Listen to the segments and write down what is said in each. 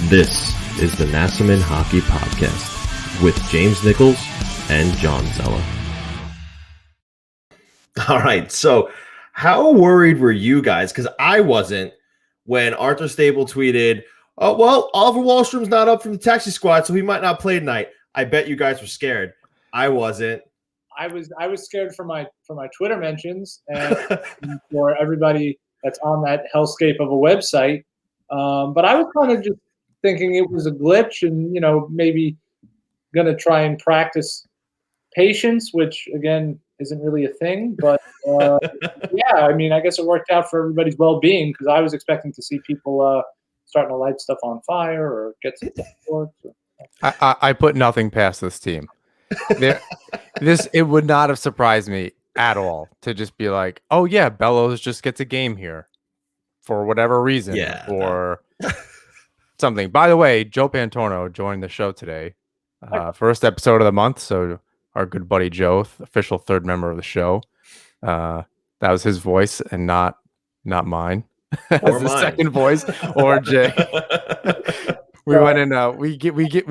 This is the Nassaumen Hockey Podcast with James Nichols and John Zella. All right, so how worried were you guys? Because I wasn't when Arthur Stable tweeted, "Oh well, Oliver Wahlstrom's not up from the taxi squad, so he might not play tonight." I bet you guys were scared. I wasn't. I was scared for my Twitter mentions and for everybody that's on that hellscape of a website. But I was kind of just thinking it was a glitch, and maybe gonna try and practice patience, which again isn't really a thing. But yeah, I mean, I guess it worked out for everybody's well-being because I was expecting to see people starting to light stuff on fire or get some support. I put nothing past this team. It would not have surprised me at all to just be like, oh yeah, Bellows just gets a game here for whatever reason or something. By the way, Joe Pantorno joined the show today. First episode of the month. So our good buddy Joe, official third member of the show. That was his voice and not mine. Or the second voice or Jay. We went in. We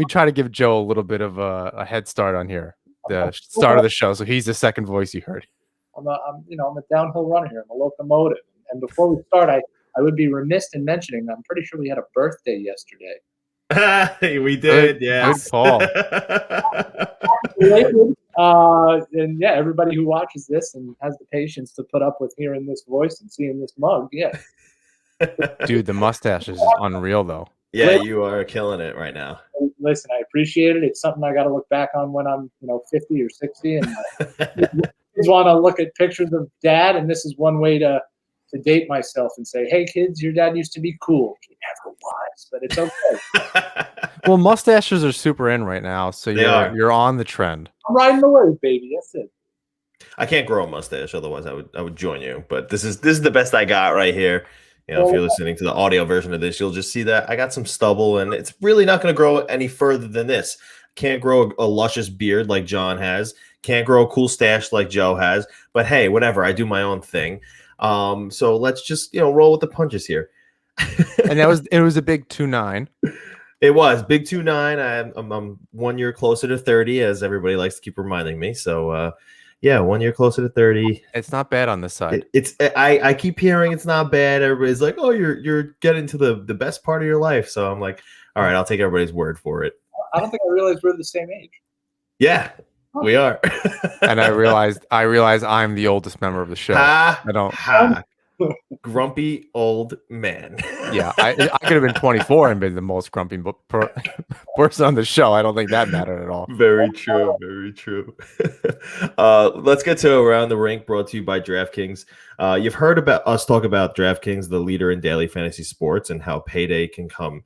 try to give Joe a little bit of a head start on here, the start of the show. So he's the second voice you heard. I'm a downhill runner here. I'm a locomotive. And before we start, I would be remiss in mentioning that I'm pretty sure we had a birthday yesterday. We did, yes. Good call. And yeah, everybody who watches this and has the patience to put up with hearing this voice and seeing this mug, yeah. Dude, the mustache is unreal, though. Yeah, you are killing it right now. Listen, I appreciate it. It's something I got to look back on when I'm, 50 or 60, and kids want to look at pictures of dad, and this is one way to date myself and say, "Hey, kids, your dad used to be cool. He never was, but it's okay." Well, mustaches are super in right now, so you're on the trend. I'm riding the wave, baby. That's it. I can't grow a mustache, otherwise I would join you. But this is the best I got right here. If you're listening to the audio version of this, you'll just see that I got some stubble, and it's really not going to grow any further than this. Can't grow a luscious beard like John has. Can't grow a cool stash like Joe has. But hey, whatever. I do my own thing. So let's just roll with the punches here. And it was a big 2-9. It was big 2-9. I'm 1 year closer to 30, as everybody likes to keep reminding me. So. Yeah, 1 year closer to 30. It's not bad on this side. I keep hearing it's not bad. Everybody's like, "Oh, you're getting to the best part of your life." So I'm like, all right, I'll take everybody's word for it. I don't think I realized we're the same age. Yeah, we are. And I realized I'm the oldest member of the show. Grumpy old man. Yeah, I could have been 24 and been the most grumpy person on the show. I don't think that mattered at all. Very true. Very true. Let's get to Around the Rink, brought to you by DraftKings. You've heard about us talk about DraftKings, the leader in daily fantasy sports, and how payday can come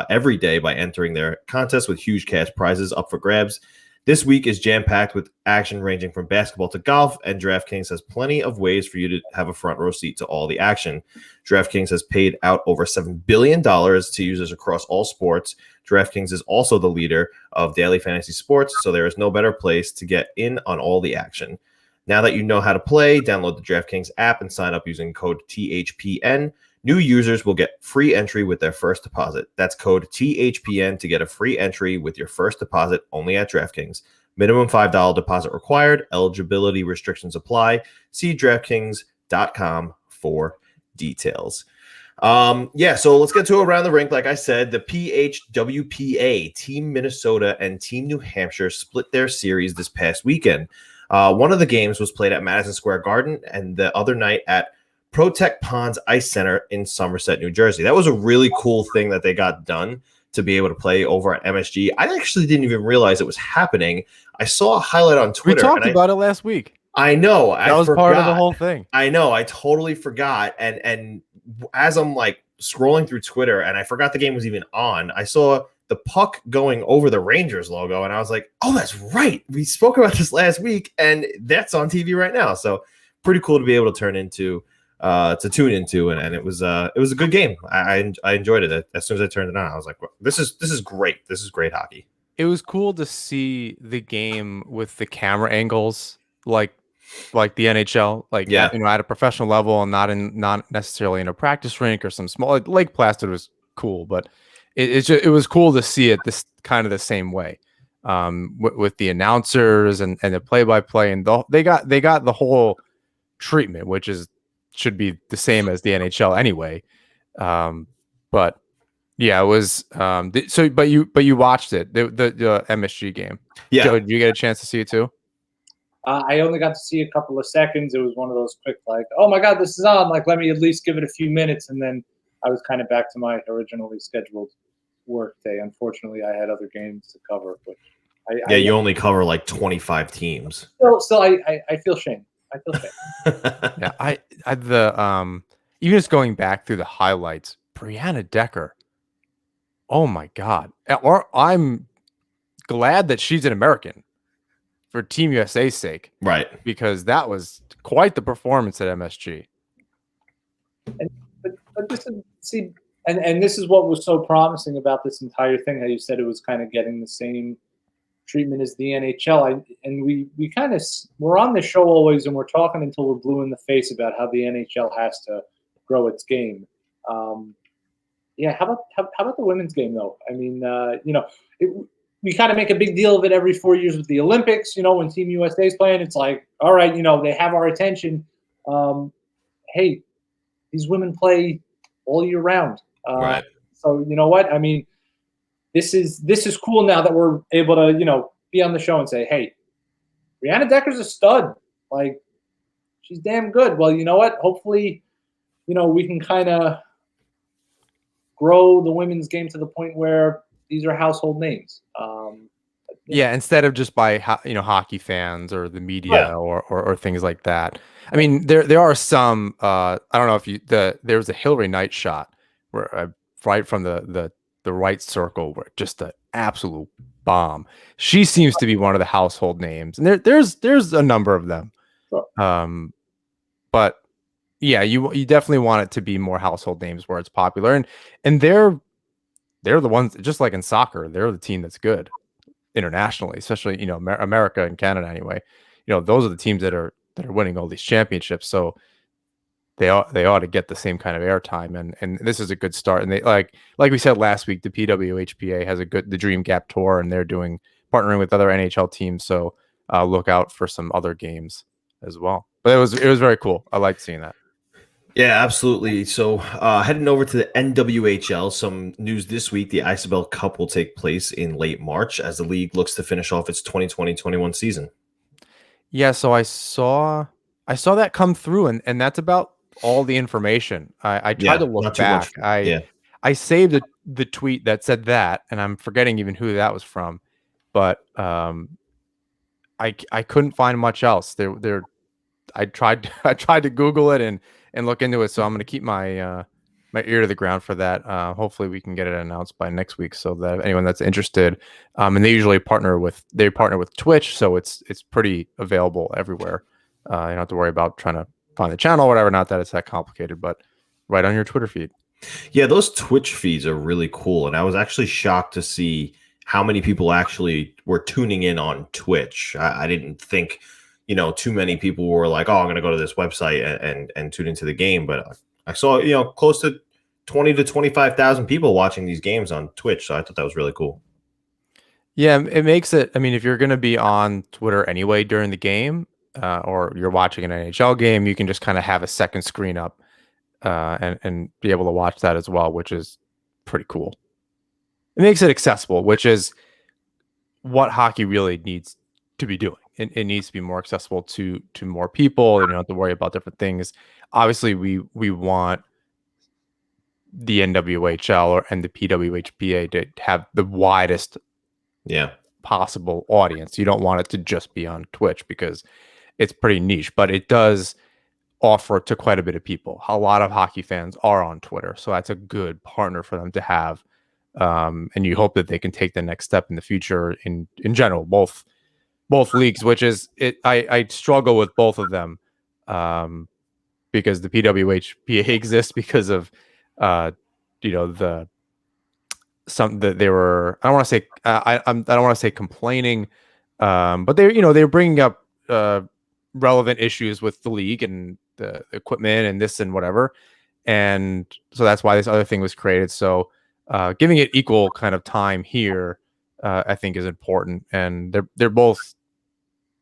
every day by entering their contest with huge cash prizes up for grabs. This week is jam-packed with action ranging from basketball to golf, and DraftKings has plenty of ways for you to have a front row seat to all the action. DraftKings has paid out over $7 billion to users across all sports. DraftKings is also the leader of daily fantasy sports, so there is no better place to get in on all the action. Now that you know how to play, download the DraftKings app and sign up using code THPN. New users will get free entry with their first deposit. That's code THPN to get a free entry with your first deposit only at DraftKings. Minimum $5 deposit required. Eligibility restrictions apply. See DraftKings.com for details. So let's get to Around the Rink. Like I said, the PWHPA, Team Minnesota and Team New Hampshire split their series this past weekend. One of the games was played at Madison Square Garden, and the other night at Protect Ponds Ice Center in Somerset, New Jersey. That was a really cool thing that they got done to be able to play over at MSG. I actually didn't even realize it was happening. I saw a highlight on Twitter. We talked about it last week. I know. That was part of the whole thing. I know. I totally forgot. And as I'm like scrolling through Twitter, and I forgot the game was even on, I saw the puck going over the Rangers logo, and I was like, oh, that's right. We spoke about this last week, and that's on TV right now. So pretty cool to be able to tune into, and it was a good game. I enjoyed it. As soon as I turned it on, I was like, this is great. This is great hockey. It was cool to see the game with the camera angles like the NHL, at a professional level, and not necessarily in a practice rink or some small Lake Placid was cool, but it was cool to see it this kind of the same way, with the announcers and the play-by-play, and they got the whole treatment, which should be the same as the NHL anyway. But yeah, it was. But you watched it, the MSG game. Yeah. Joe, did you get a chance to see it too? I only got to see a couple of seconds. It was one of those quick, like, oh my God, this is on. Like, let me at least give it a few minutes. And then I was kind of back to my originally scheduled work day. Unfortunately, I had other games to cover. But you only cover like 25 teams. Still, I feel shame. I feel shame. Yeah, even just going back through the highlights, Brianna Decker. Oh my God. I'm glad that she's an American for Team USA's sake. Right. Because that was quite the performance at MSG. But this is what was so promising about this entire thing, how you said it was kind of getting the same treatment as the NHL. We kind of, we're on the show always and we're talking until we're blue in the face about how the NHL has to grow its game. Yeah, how about the women's game though? I mean, we kind of make a big deal of it every 4 years with the Olympics. When Team USA is playing, it's like, all right, they have our attention. Hey, these women play all year round. Right. So you know what? I mean, this is cool now that we're able to be on the show and say, hey, Brianna Decker's a stud. Like, she's damn good. Well, you know what? Hopefully, we can kind of grow the women's game to the point where these are household names. Yeah, instead of just by hockey fans or the media or things like that. I mean, there are some. I don't know if there was a Hillary Knight shot where right from the right circle, where just an absolute bomb. She seems to be one of the household names, and there's a number of them. Sure. But yeah, you definitely want it to be more household names where it's popular, and they're the ones, just like in soccer, they're the team that's good internationally, especially America and Canada anyway. Those are the teams that are winning all these championships, so they ought to get the same kind of airtime, and this is a good start. And they like we said last week, the PWHPA has the Dream Gap Tour, and they're partnering with other NHL teams, so look out for some other games as well. But it was very cool. I liked seeing that. Yeah, absolutely. So heading over to the NWHL, some news this week. The Isobel Cup will take place in late March as the league looks to finish off its 2020-21 season. Yeah, so I saw that come through, and that's about all the information. I tried to look back. I saved the tweet that said that, and I'm forgetting even who that was from. But I couldn't find much else. I tried to Google it and look into it, so I'm going to keep my my ear to the ground for that. Hopefully we can get it announced by next week, so that anyone that's interested, and they usually partner with Twitch, so it's pretty available everywhere. You don't have to worry about trying to find the channel or whatever. Not that it's that complicated, but right on your Twitter feed. Yeah, those Twitch feeds are really cool, and I was actually shocked to see how many people actually were tuning in on Twitch. I didn't think too many people were like, oh, I'm going to go to this website and tune into the game. But I saw, close to 20 to 25,000 people watching these games on Twitch. So I thought that was really cool. Yeah, it makes it. I mean, if you're going to be on Twitter anyway during the game, or you're watching an NHL game, you can just kind of have a second screen up and be able to watch that as well, which is pretty cool. It makes it accessible, which is what hockey really needs to be doing. It needs to be more accessible to more people. You don't have to worry about different things. Obviously, we want the NWHL and the PWHPA to have the widest possible audience. You don't want it to just be on Twitch because it's pretty niche, but it does offer to quite a bit of people. A lot of hockey fans are on Twitter, so that's a good partner for them to have. And you hope that they can take the next step in the future in general, both leagues, which is it. I struggle with both of them because the PWHPA exists because of that they were, I don't want to say I don't want to say complaining, but they were bringing up relevant issues with the league and the equipment and this and whatever, and so that's why this other thing was created. So giving it equal kind of time here, I think is important, and they're both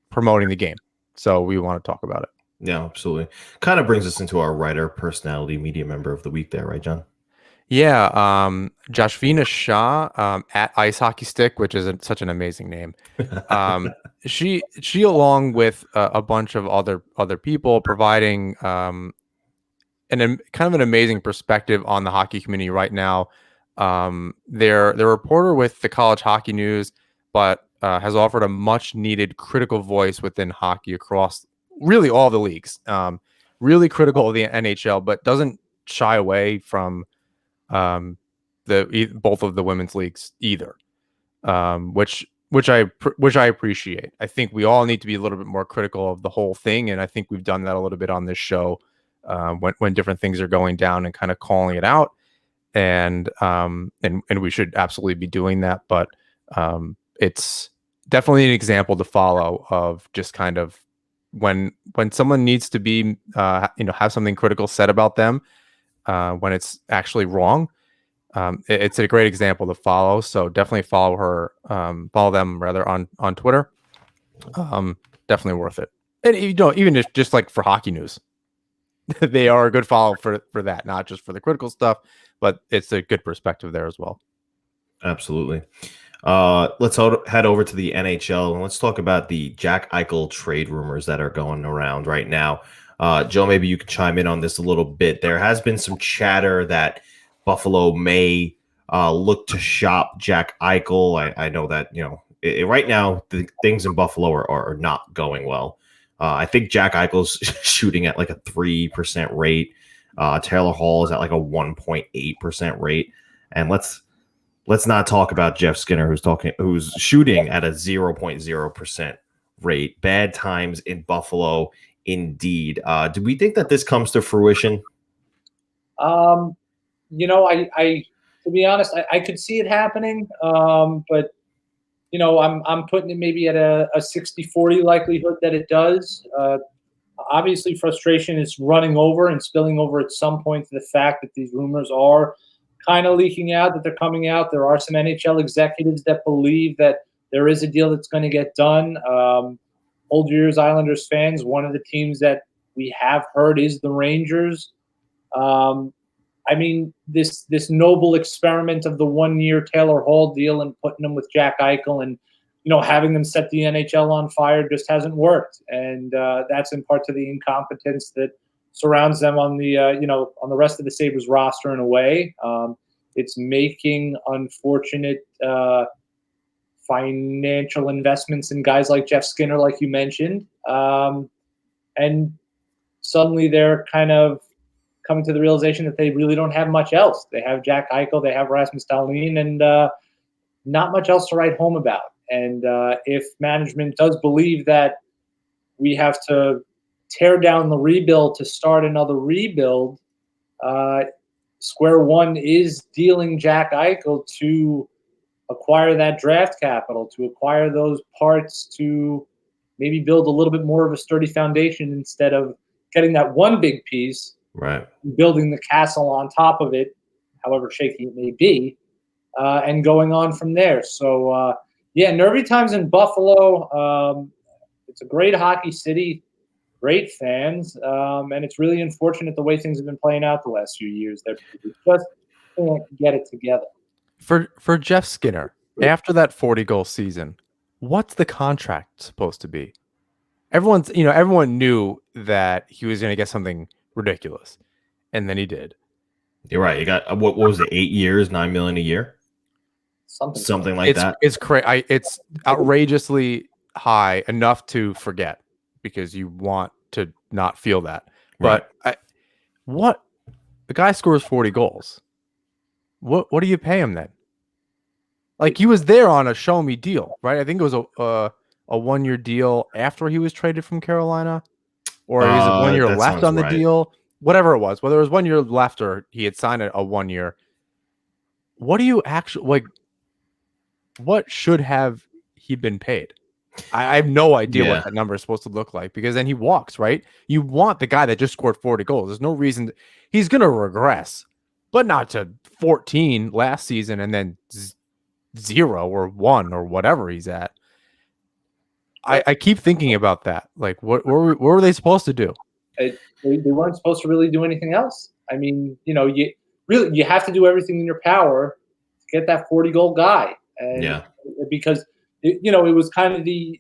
promoting the game, so we want to talk about it. Yeah, absolutely. Kind of brings us into our writer, personality, media member of the week there, right, John? Yeah, Joshvina Shah at Ice Hockey Stick, which is such an amazing name. She along with a bunch of other people providing kind of an amazing perspective on the hockey community right now. They're a reporter with the College Hockey News, but has offered a much needed critical voice within hockey across really all the leagues. Really critical of the NHL, but doesn't shy away from both of the women's leagues either, which I appreciate. I think we all need to be a little bit more critical of the whole thing, and I think we've done that a little bit on this show when different things are going down and kind of calling it out, and we should absolutely be doing that. But it's definitely an example to follow of just kind of when someone needs to be have something critical said about them when it's actually wrong. It's a great example to follow. So definitely follow them rather on Twitter. Definitely worth it. And even just like for hockey news, they are a good follow for that, not just for the critical stuff, but it's a good perspective there as well. Absolutely. Let's head over to the NHL and let's talk about the Jack Eichel trade rumors that are going around right now. Joe, maybe you can chime in on this a little bit. There has been some chatter that Buffalo may look to shop Jack Eichel. I know that, right now the things in Buffalo are not going well. I think Jack Eichel's shooting at like a 3% rate. Taylor Hall is at like a 1.8% rate. And let's not talk about Jeff Skinner, who's shooting at a 0.0% rate. Bad times in Buffalo, indeed. Do we think that this comes to fruition? I to be honest, I could see it happening, but I'm putting it maybe at a 60-40 likelihood that it does. Obviously, frustration is running over and spilling over at some point to the fact that these rumors are kind of leaking out, that they're coming out. There are some NHL executives that believe that there is a deal that's going to get done. Old Years Islanders fans, one of the teams that we have heard is the Rangers. This noble experiment of the 1-year Taylor Hall deal and putting them with Jack Eichel and, having them set the NHL on fire just hasn't worked. And that's in part to the incompetence that surrounds them on the, on the rest of the Sabres roster in a way. It's making unfortunate financial investments in guys like Jeff Skinner, like you mentioned. And suddenly they're kind of coming to the realization that they really don't have much else. They have Jack Eichel, they have Rasmus Dahlin, and not much else to write home about. And if management does believe that we have to tear down the rebuild to start another rebuild, square one is dealing Jack Eichel to acquire that draft capital, to acquire those parts to maybe build a little bit more of a sturdy foundation instead of getting that one big piece, right, building the castle on top of it, however shaky it may be, and going on from there. So, nervy times in Buffalo. It's a great hockey city, great fans, and it's really unfortunate the way things have been playing out the last few years. They just can't get it together. For Jeff Skinner, after that 40-goal season, what's the contract supposed to be? Everyone knew that he was going to get something ridiculous, and then he did. You're right. You got what was it? 8 years, $9 million a year, something like that. It's crazy. It's outrageously high, enough to forget because you want to not feel that. Right. But the guy scores 40 goals. What do you pay him then? Like, he was there on a show me deal, right? I think it was a 1-year deal after he was traded from Carolina, or is it 1 year left on the deal? Whatever it was, whether it was 1 year left or he had signed a 1 year. What do you actually like? What should have he been paid? I have no idea what that number is supposed to look like, because then he walks, right? You want the guy that just scored 40 goals. There's no reason he's going to regress, but not to 14 last season and then 0 or 1 or whatever he's at. I keep thinking about that. Like, what were they supposed to do? They weren't supposed to really do anything else. I mean, you have to do everything in your power to get that 40-goal guy, and because it was kind of the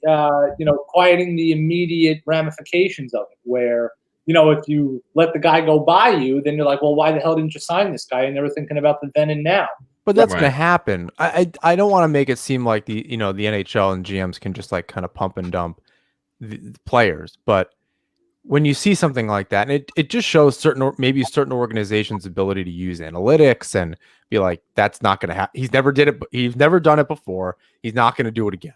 quieting the immediate ramifications of it, where if you let the guy go by you, then you're like, well, why the hell didn't you sign this guy? And they were thinking about the then and now. But that's going to happen. I don't want to make it seem like the NHL and GMs can just like kind of pump and dump the players, but when you see something like that, and it just shows certain organizations' ability to use analytics and be like, that's not going to happen. He's never done it before. He's not going to do it again.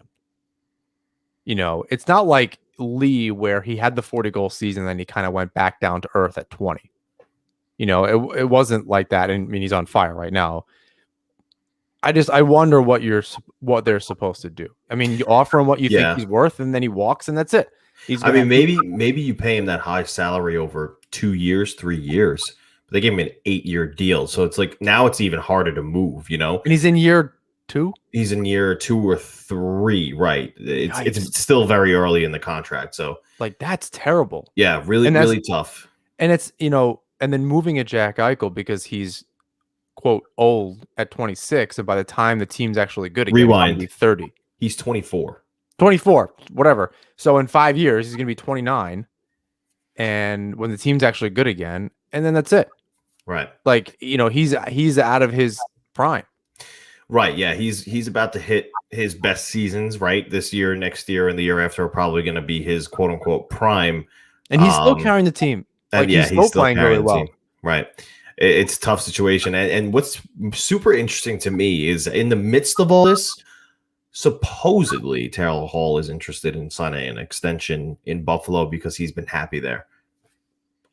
It's not like Lee where he had the 40-goal season, then he kind of went back down to earth at 20. It wasn't like that. And I mean, he's on fire right now. I wonder what they're supposed to do. I mean, you offer him what you think he's worth, and then he walks, and that's it. Maybe you pay him that high salary over 2 years, 3 years. But they gave him an 8-year deal, so it's like now it's even harder to move. And he's in year 2. He's in year 2 or 3, right? It's still very early in the contract, so like that's terrible. Yeah, really tough. And it's and then moving a Jack Eichel because he's quote old at 26, and by the time the team's actually good again, rewind, he'll be 30. He's 24. 24, whatever. So in 5 years, he's going to be 29. And when the team's actually good again, and then that's it. Right. Like, he's out of his prime. Right. Yeah. He's about to hit his best seasons, right? This year, next year, and the year after are probably going to be his quote unquote prime. And he's still carrying the team. Like, he's still playing really well. Right. It's a tough situation. And what's super interesting to me is in the midst of all this, supposedly Taylor Hall is interested in signing an extension in Buffalo because he's been happy there.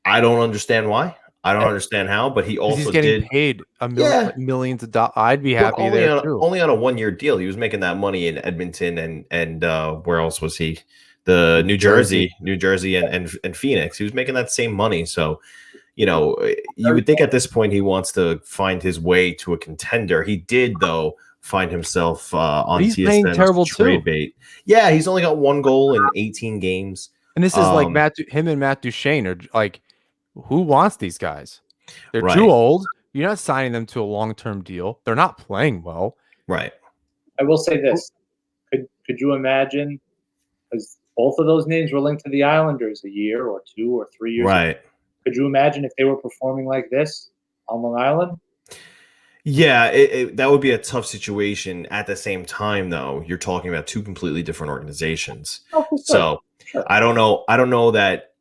I don't understand why. I don't understand how, but he also he's getting paid millions of dollars. I'd be happy there too. Only on a 1-year deal. He was making that money in Edmonton and where else was he? The New Jersey and Phoenix. He was making that same money. So, you would think at this point he wants to find his way to a contender. He did though find himself on TSN's trade bait. Yeah, he's only got 1 goal in 18 games. And this is like him and Matt Duchene are like, who wants these guys? They're too old. You're not signing them to a long-term deal. They're not playing well. Right. I will say this. Could you imagine, because both of those names were linked to the Islanders a year or 2 or 3 years ago. Could you imagine if they were performing like this on Long Island? Yeah, that would be a tough situation. At the same time, though, you're talking about 2 completely different organizations. Oh, for sure. So sure. I don't know that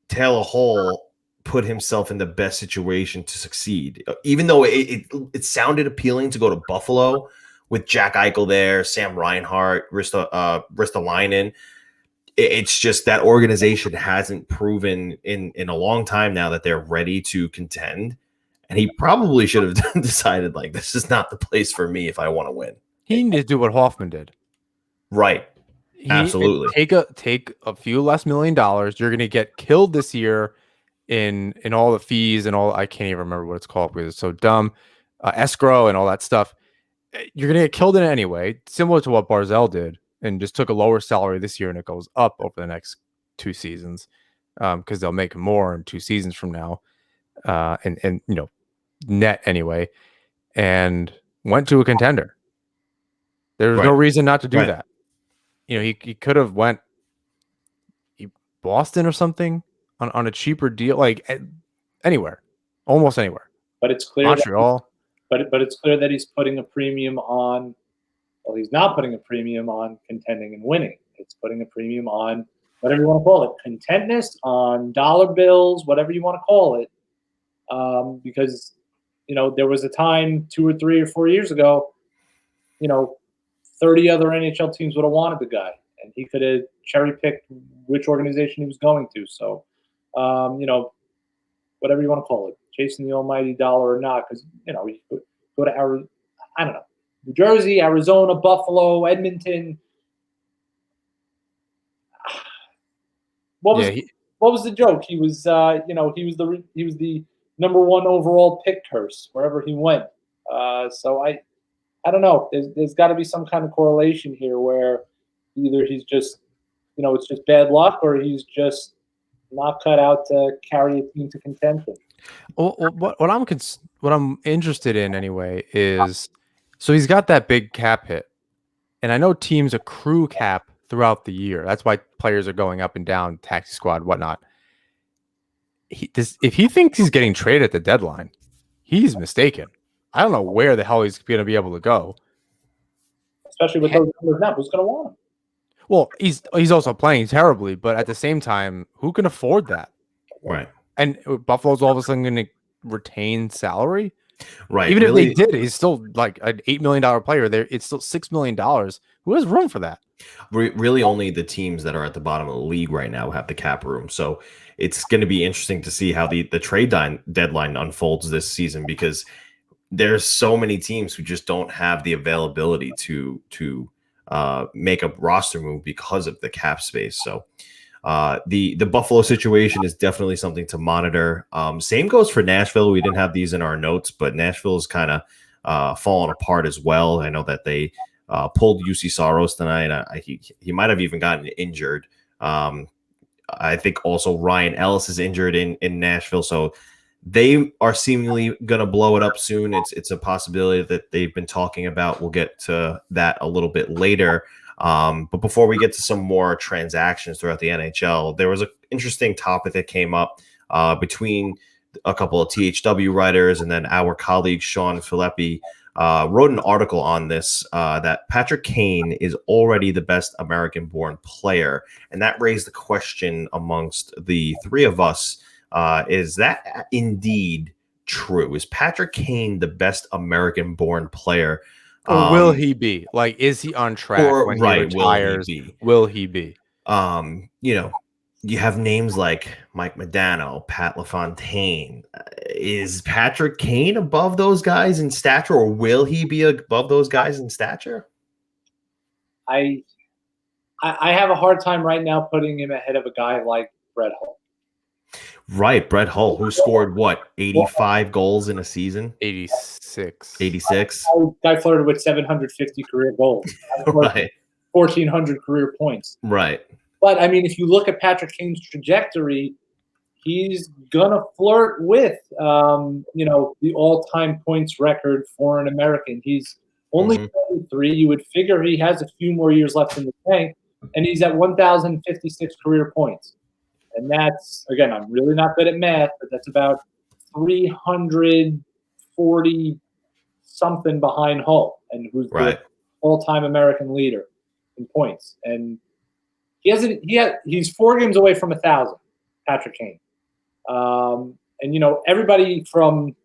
Taylor Hall put himself in the best situation to succeed. Even though it sounded appealing to go to Buffalo with Jack Eichel there, Sam Reinhart, Ristolainen. It's just that organization hasn't proven in a long time now that they're ready to contend. And he probably should have decided, like, this is not the place for me if I want to win. He needed to do what Hoffman did. Right. Absolutely. Take a few less $1 million. You're going to get killed this year in all the fees and all. I can't even remember what it's called because it's so dumb. Escrow and all that stuff. You're going to get killed in it anyway, similar to what Barzell did, and just took a lower salary this year, and it goes up over the next 2 seasons because they'll make more in 2 seasons from now. And net anyway, and went to a contender. There's no reason not to do that. He could have went Boston or something on a cheaper deal, like anywhere, almost anywhere. But it's clear Montreal. But it's clear that he's putting a premium on. Well, he's not putting a premium on contending and winning. It's putting a premium on whatever you want to call it, contentness, on dollar bills, whatever you want to call it. Because, there was a time 2 or 3 or 4 years ago, 30 other NHL teams would have wanted the guy, and he could have cherry-picked which organization he was going to. So, whatever you want to call it, chasing the almighty dollar or not, because, you could go to New Jersey, Arizona, Buffalo, Edmonton. What was the joke? He was, he was the number 1 overall picked Hurst wherever he went. So I don't know. There's got to be some kind of correlation here where either he's just, it's just bad luck, or he's just not cut out to carry a team to contention. Well, what I'm interested in anyway is, so he's got that big cap hit, and I know teams accrue cap throughout the year. That's why players are going up and down, taxi squad, whatnot. If he thinks he's getting traded at the deadline, he's mistaken. I don't know where the hell he's going to be able to go. Especially with those numbers now, who's going to want him? Well, he's also playing terribly, but at the same time, who can afford that? Right. And Buffalo's all of a sudden going to retain salary. Right. Even really, if they did, he's still like an $8 million player. There, it's still $6 million. Who has room for that? Really, only the teams that are at the bottom of the league right now have the cap room. So it's going to be interesting to see how the trade deadline unfolds this season, because there's so many teams who just don't have the availability to make a roster move because of the cap space. So the Buffalo situation is definitely something to monitor. Same goes for Nashville. We didn't have these in our notes, but Nashville is kind of fallen apart as well. I know that they pulled UC Soros tonight. He might have even gotten injured. I think also Ryan Ellis is injured in Nashville. So they are seemingly going to blow it up soon. It's a possibility that they've been talking about. We'll get to that a little bit later. But before we get to some more transactions throughout the NHL, there was an interesting topic that came up between a couple of THW writers, and then our colleague Sean Filippi wrote an article on this, that Patrick Kane is already the best American-born player. And that raised the question amongst the three of us, is that indeed true? Is Patrick Kane the best American-born player? Or will he be? Like, is he on track when he retires? Will he be? You have names like Mike Modano, Pat LaFontaine. Is Patrick Kane above those guys in stature, or will he be above those guys in stature? I have a hard time right now putting him ahead of a guy like Brett Hull. Right, Brett Hull, who scored, 85 goals in a season? 86. 86? Guy flirted with 750 career goals. Right. 1,400 career points. Right. But, I mean, if you look at Patrick Kane's trajectory, he's going to flirt with, the all-time points record for an American. He's only 23. You would figure he has a few more years left in the tank, and he's at 1,056 career points. And that's, again, I'm really not good at math, but that's about 340-something behind Hull, and who's the all-time American leader in points. And he's 4 games away from 1,000, Patrick Kane. Everybody from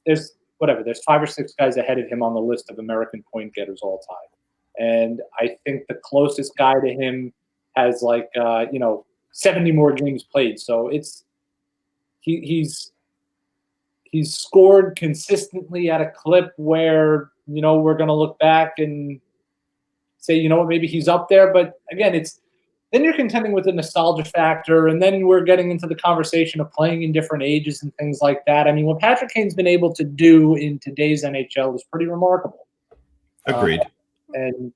there's 5 or 6 guys ahead of him on the list of American point getters all time. And I think the closest guy to him has 70 more games played. So he's scored consistently at a clip where, we're going to look back and say, maybe he's up there. But again, then you're contending with the nostalgia factor, and then we're getting into the conversation of playing in different ages and things like that. I mean, what Patrick Kane's been able to do in today's NHL is pretty remarkable. Agreed. And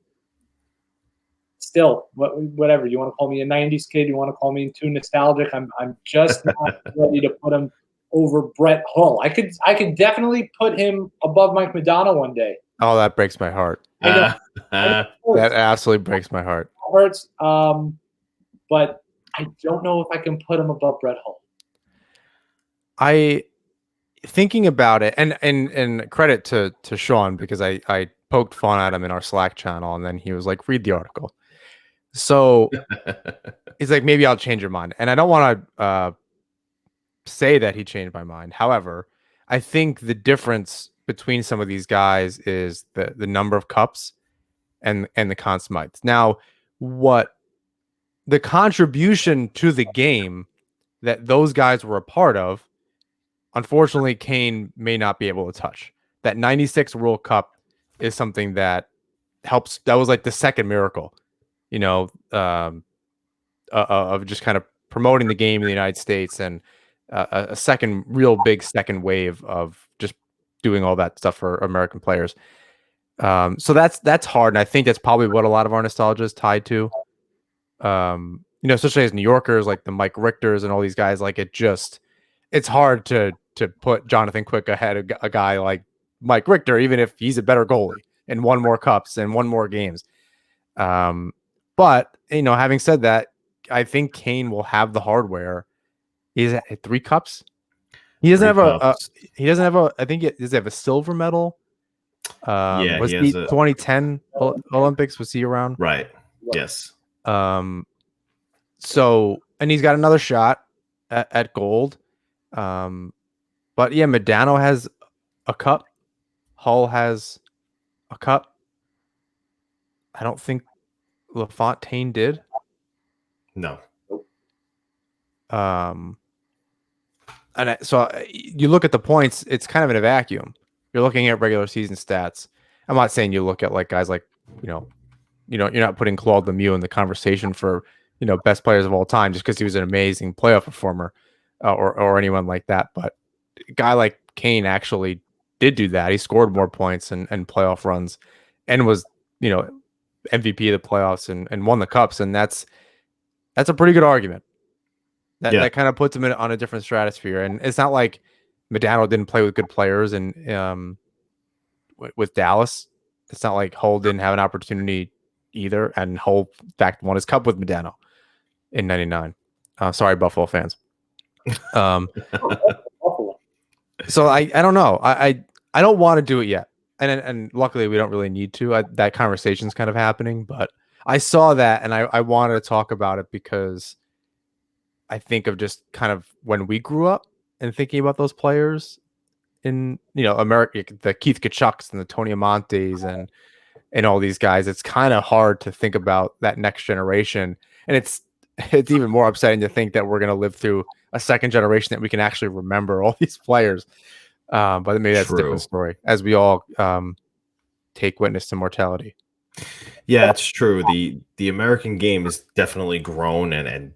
still, whatever, you want to call me a 90s kid, you want to call me too nostalgic, I'm just not ready to put him over Brett Hull. I could definitely put him above Mike Modano one day. Oh, that breaks my heart. I know. That absolutely breaks my heart. It hurts. But I don't know if I can put him above Brett Hull. Thinking about it, and credit to Sean, because I poked fun at him in our Slack channel, and then he was like, read the article. So he's like, maybe I'll change your mind. And I don't want to say that he changed my mind. However, I think the difference between some of these guys is the number of cups and the Conn Smythes. Now, what the contribution to the game that those guys were a part of, unfortunately, Kane may not be able to touch. That 96 World Cup is something that helps. That was like the second miracle, of just kind of promoting the game in the United States and a second real big second wave of just doing all that stuff for American players. So that's hard, and I think that's probably what a lot of our nostalgia is tied to. Especially as New Yorkers, like the Mike Richters and all these guys, like it's hard to put Jonathan Quick ahead of a guy like Mike Richter, even if he's a better goalie and won more cups and won more games. But having said that, I think Kane will have the hardware. He's at 3 cups. He doesn't he doesn't have a. I think does he have a silver medal? Yeah, was he 2010 Olympics? Was he around? Right. Yes. So, and he's got another shot at gold. But yeah, Modano has a cup. Hull has a cup. I don't think LaFontaine did. No. So you look at the points, it's kind of in a vacuum. You're looking at regular season stats. I'm not saying you look at like guys like, you're not putting Claude Lemieux in the conversation for, best players of all time just because he was an amazing playoff performer or anyone like that. But a guy like Kane actually did do that. He scored more points and playoff runs and was, MVP of the playoffs and won the cups. And that's a pretty good argument. That kind of puts him on a different stratosphere. And it's not like Modano didn't play with good players and with Dallas. It's not like Hull didn't have an opportunity either. And Hull, in fact, won his cup with Modano in '99. Sorry, Buffalo fans. So I don't know. I don't want to do it yet. And luckily we don't really need to. That conversation's kind of happening. But I saw that and I wanted to talk about it because I think of just kind of when we grew up and thinking about those players in, America, the Keith Kachucks and the Tony Amontes and all these guys. It's kind of hard to think about that next generation. And it's even more upsetting to think that we're going to live through a second generation that we can actually remember all these players. But maybe that's a different story as we all take witness to mortality. Yeah, it's true. The American game has definitely grown and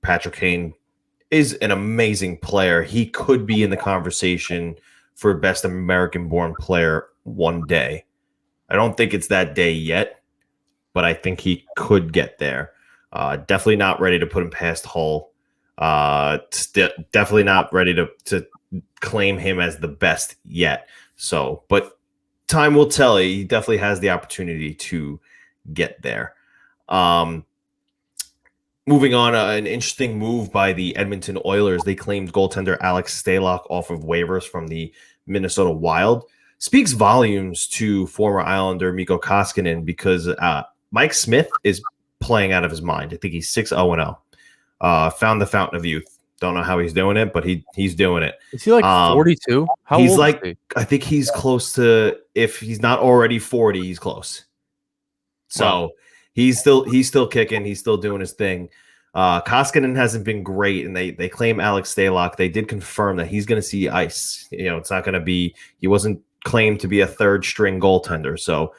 Patrick Kane is an amazing player. He could be in the conversation for best American-born player one day. I don't think it's that day yet, but I think he could get there. Definitely not ready to put him past Hull. Definitely not ready to claim him as the best yet. So, but time will tell. He definitely has the opportunity to get there. Moving on, an interesting move by the Edmonton Oilers. They claimed goaltender Alex Stalock off of waivers from the Minnesota Wild. Speaks volumes to former Islander Mikko Koskinen because Mike Smith is playing out of his mind. I think he's 6-0-0. Found the fountain of youth. Don't know how he's doing it, but he's doing it. Is he like 42? How he's old like, is he? I think he's close to, if he's not already 40, he's close. So wow. He's still kicking. He's still doing his thing. Koskinen hasn't been great, and they claim Alex Stalock. They did confirm that he's going to see ice. It's not going to be. He wasn't claimed to be a third string goaltender. So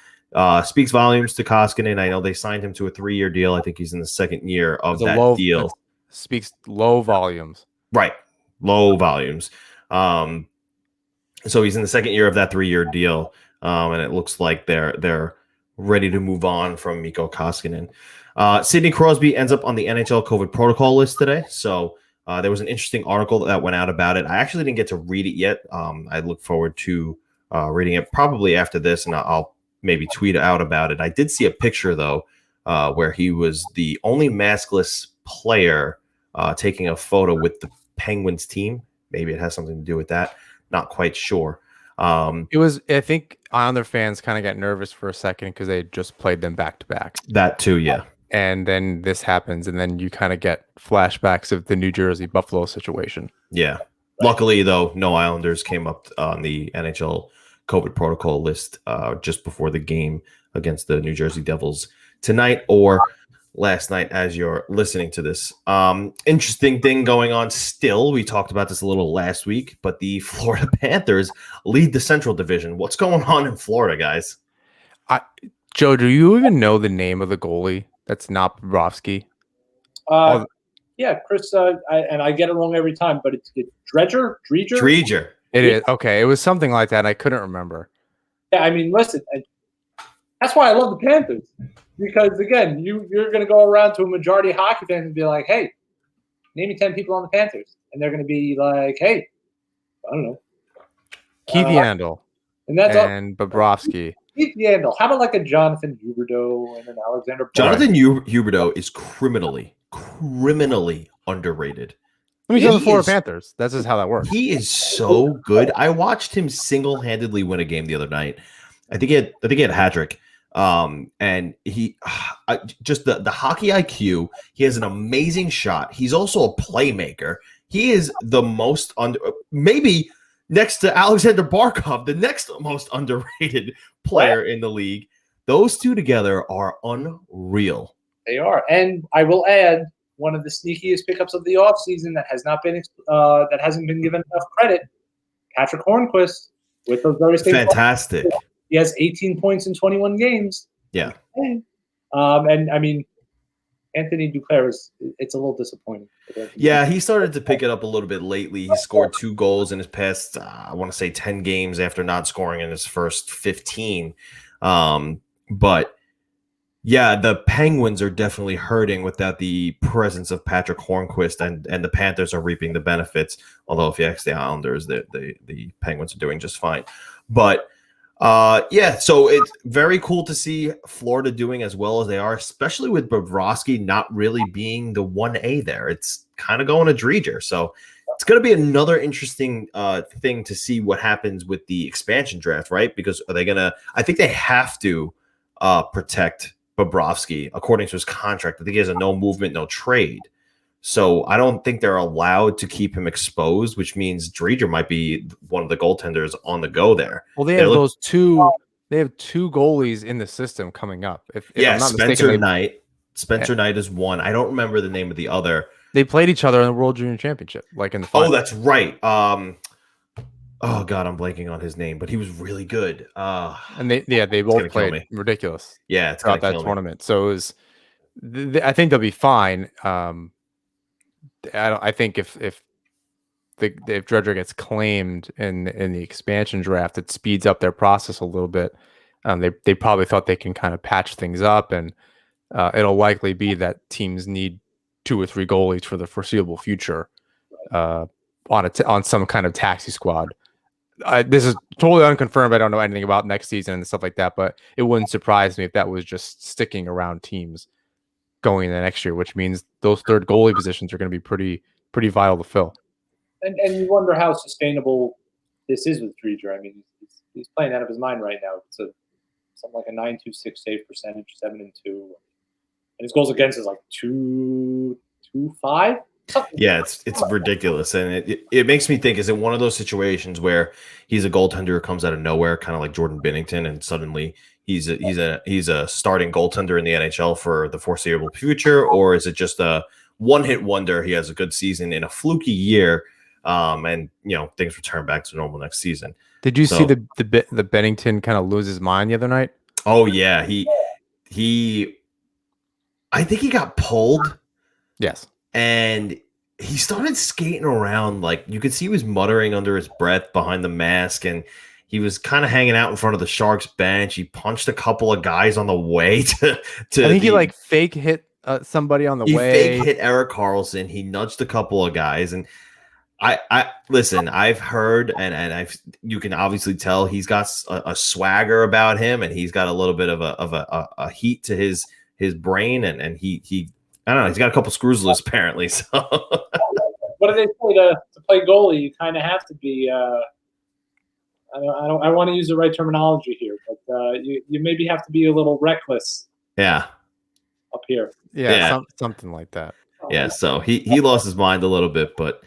speaks volumes to Koskinen. I know they signed him to a 3-year deal. I think he's in the second year of that deal. Speaks low volumes. Right. Low volumes. So he's in the second year of that 3-year deal. And it looks like they're ready to move on from Mikko Koskinen. Sidney Crosby ends up on the NHL COVID protocol list today. So there was an interesting article that went out about it. I actually didn't get to read it yet. I look forward to reading it probably after this, and I'll maybe tweet out about it. I did see a picture, though, where he was the only maskless player taking a photo with the Penguins team. Maybe it has something to do with that. Not quite sure. It was, I think Islander fans kind of got nervous for a second because they had just played them back to back. That too, yeah. And then this happens, and then you kind of get flashbacks of the New Jersey Buffalo situation. Yeah. Luckily, though, no Islanders came up on the NHL COVID protocol list just before the game against the New Jersey Devils tonight or last night as you're listening to this. Interesting thing going on still. We talked about this a little last week, but the Florida Panthers lead the Central Division. What's going on in Florida, guys? Joe, do you even know the name of the goalie that's not Bobrovsky? Yeah, Chris. I get it wrong every time, but it's Dreger. Dreger. It is okay. It was something like that. And I couldn't remember. Yeah, I mean, listen. That's why I love the Panthers, because again, you're going to go around to a majority of hockey fans and be like, "Hey, name me 10 people on the Panthers," and they're going to be like, "Hey, I don't know, Keith Yandel and that's and Bobrovsky. Keith Yandel. How about like a Jonathan Huberdeau and an Alexander? Jonathan Huberdeau is criminally underrated. Let me tell the Florida Panthers. That's just how that works. He is so good. I watched him single-handedly win a game the other night. I think he had a hat trick. And he just the hockey IQ. He has an amazing shot. He's also a playmaker. He is the most maybe next to Alexander Barkov, the next most underrated player in the league. Those two together are unreal. They are, and I will add one of the sneakiest pickups of the offseason that hasn't been given enough credit. Patrick Hornquist with those very same fantastic. He has 18 points in 21 games. Yeah. And I mean, Anthony Duclair it's a little disappointing. Yeah, he started to pick it up a little bit lately. He scored 2 goals in his past, I want to say 10 games after not scoring in his first 15. But yeah, the Penguins are definitely hurting without the presence of Patrick Hornquist, and the Panthers are reaping the benefits. Although if you ask the Islanders, the Penguins are doing just fine. But yeah, so it's very cool to see Florida doing as well as they are, especially with Bobrovsky not really being the 1A there. It's kind of going to Dreger. So it's going to be another interesting thing to see what happens with the expansion draft, right? Because are they going to – I think they have to protect Bobrovsky according to his contract. I think he has a no movement, no trade. So I don't think they're allowed to keep him exposed, which means Dreger might be one of the goaltenders on the go there. Well, they have those two. They have 2 goalies in the system coming up. If I'm not Spencer Knight. Spencer Knight is one. I don't remember the name of the other. They played each other in the World Junior Championship, like in the final. Oh, that's right. Oh God, I'm blanking on his name, but he was really good. And they both played ridiculous. Yeah, it's throughout that tournament. So it was. I think they'll be fine. I think if Dreger gets claimed in the expansion draft, it speeds up their process a little bit. They probably thought they can kind of patch things up, and it'll likely be that teams need 2 or 3 goalies for the foreseeable future on some kind of taxi squad. This is totally unconfirmed. I don't know anything about next season and stuff like that, but it wouldn't surprise me if that was just sticking around teams going into next year, which means those third goalie positions are going to be pretty vital to fill. And you wonder how sustainable this is with Dreger. I mean, he's playing out of his mind right now. It's something like a .926 save percentage, 7-2, and his goals against is like 2.25. Yeah, it's ridiculous, and it makes me think: is it one of those situations where he's a goaltender who comes out of nowhere, kind of like Jordan Binnington, and suddenly he's a starting goaltender in the NHL for the foreseeable future, or is it just a one-hit wonder? He has a good season in a fluky year, and things return back to normal next season. Did you see the Binnington kind of lose his mind the other night? Oh yeah, he I think he got pulled. Yes. And he started skating around, like you could see he was muttering under his breath behind the mask, and he was kind of hanging out in front of the Sharks bench. He punched a couple of guys on the way to I think he fake hit somebody on the way. He fake hit Erik Karlsson. He nudged a couple of guys, and I listen. I've heard, and you can obviously tell he's got a swagger about him, and he's got a little bit of a heat to his brain, and he. I don't know. He's got a couple screws loose, apparently. So, what do they say to play goalie? You kind of have to be. I want to use the right terminology here, but you maybe have to be a little reckless. Yeah. Up here. Yeah. Something like that. Yeah. So he lost his mind a little bit, but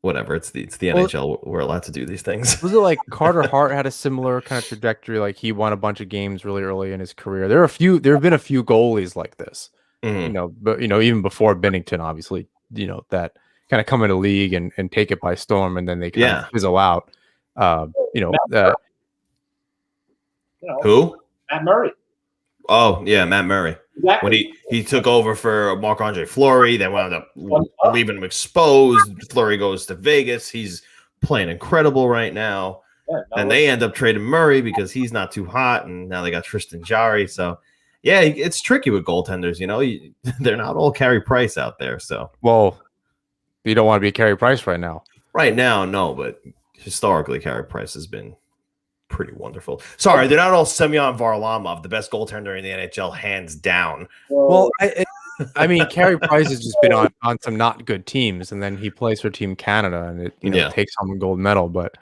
whatever. It's the NHL. We're allowed to do these things. Was it like Carter Hart had a similar kind of trajectory? Like he won a bunch of games really early in his career. There have been a few goalies like this. Mm-hmm. But even before Binnington, obviously, that kind of come into league and take it by storm, and then they kind of fizzle out. Who? Matt Murray. Oh yeah, Matt Murray. Exactly. When he took over for Marc-Andre Fleury, they wound up leaving him exposed. Fleury goes to Vegas. He's playing incredible right now. Yeah, Then they end up trading Murray because he's not too hot, and now they got Tristan Jarry. So, yeah, it's tricky with goaltenders. They're not all Carey Price out there. So, well, you don't want to be Carey Price right now. Right now, no, but historically, Carey Price has been pretty wonderful. Sorry, they're not all Semyon Varlamov, the best goaltender in the NHL, hands down. Well, I mean, Carey Price has just been on some not good teams, and then he plays for Team Canada, and it takes home a gold medal. But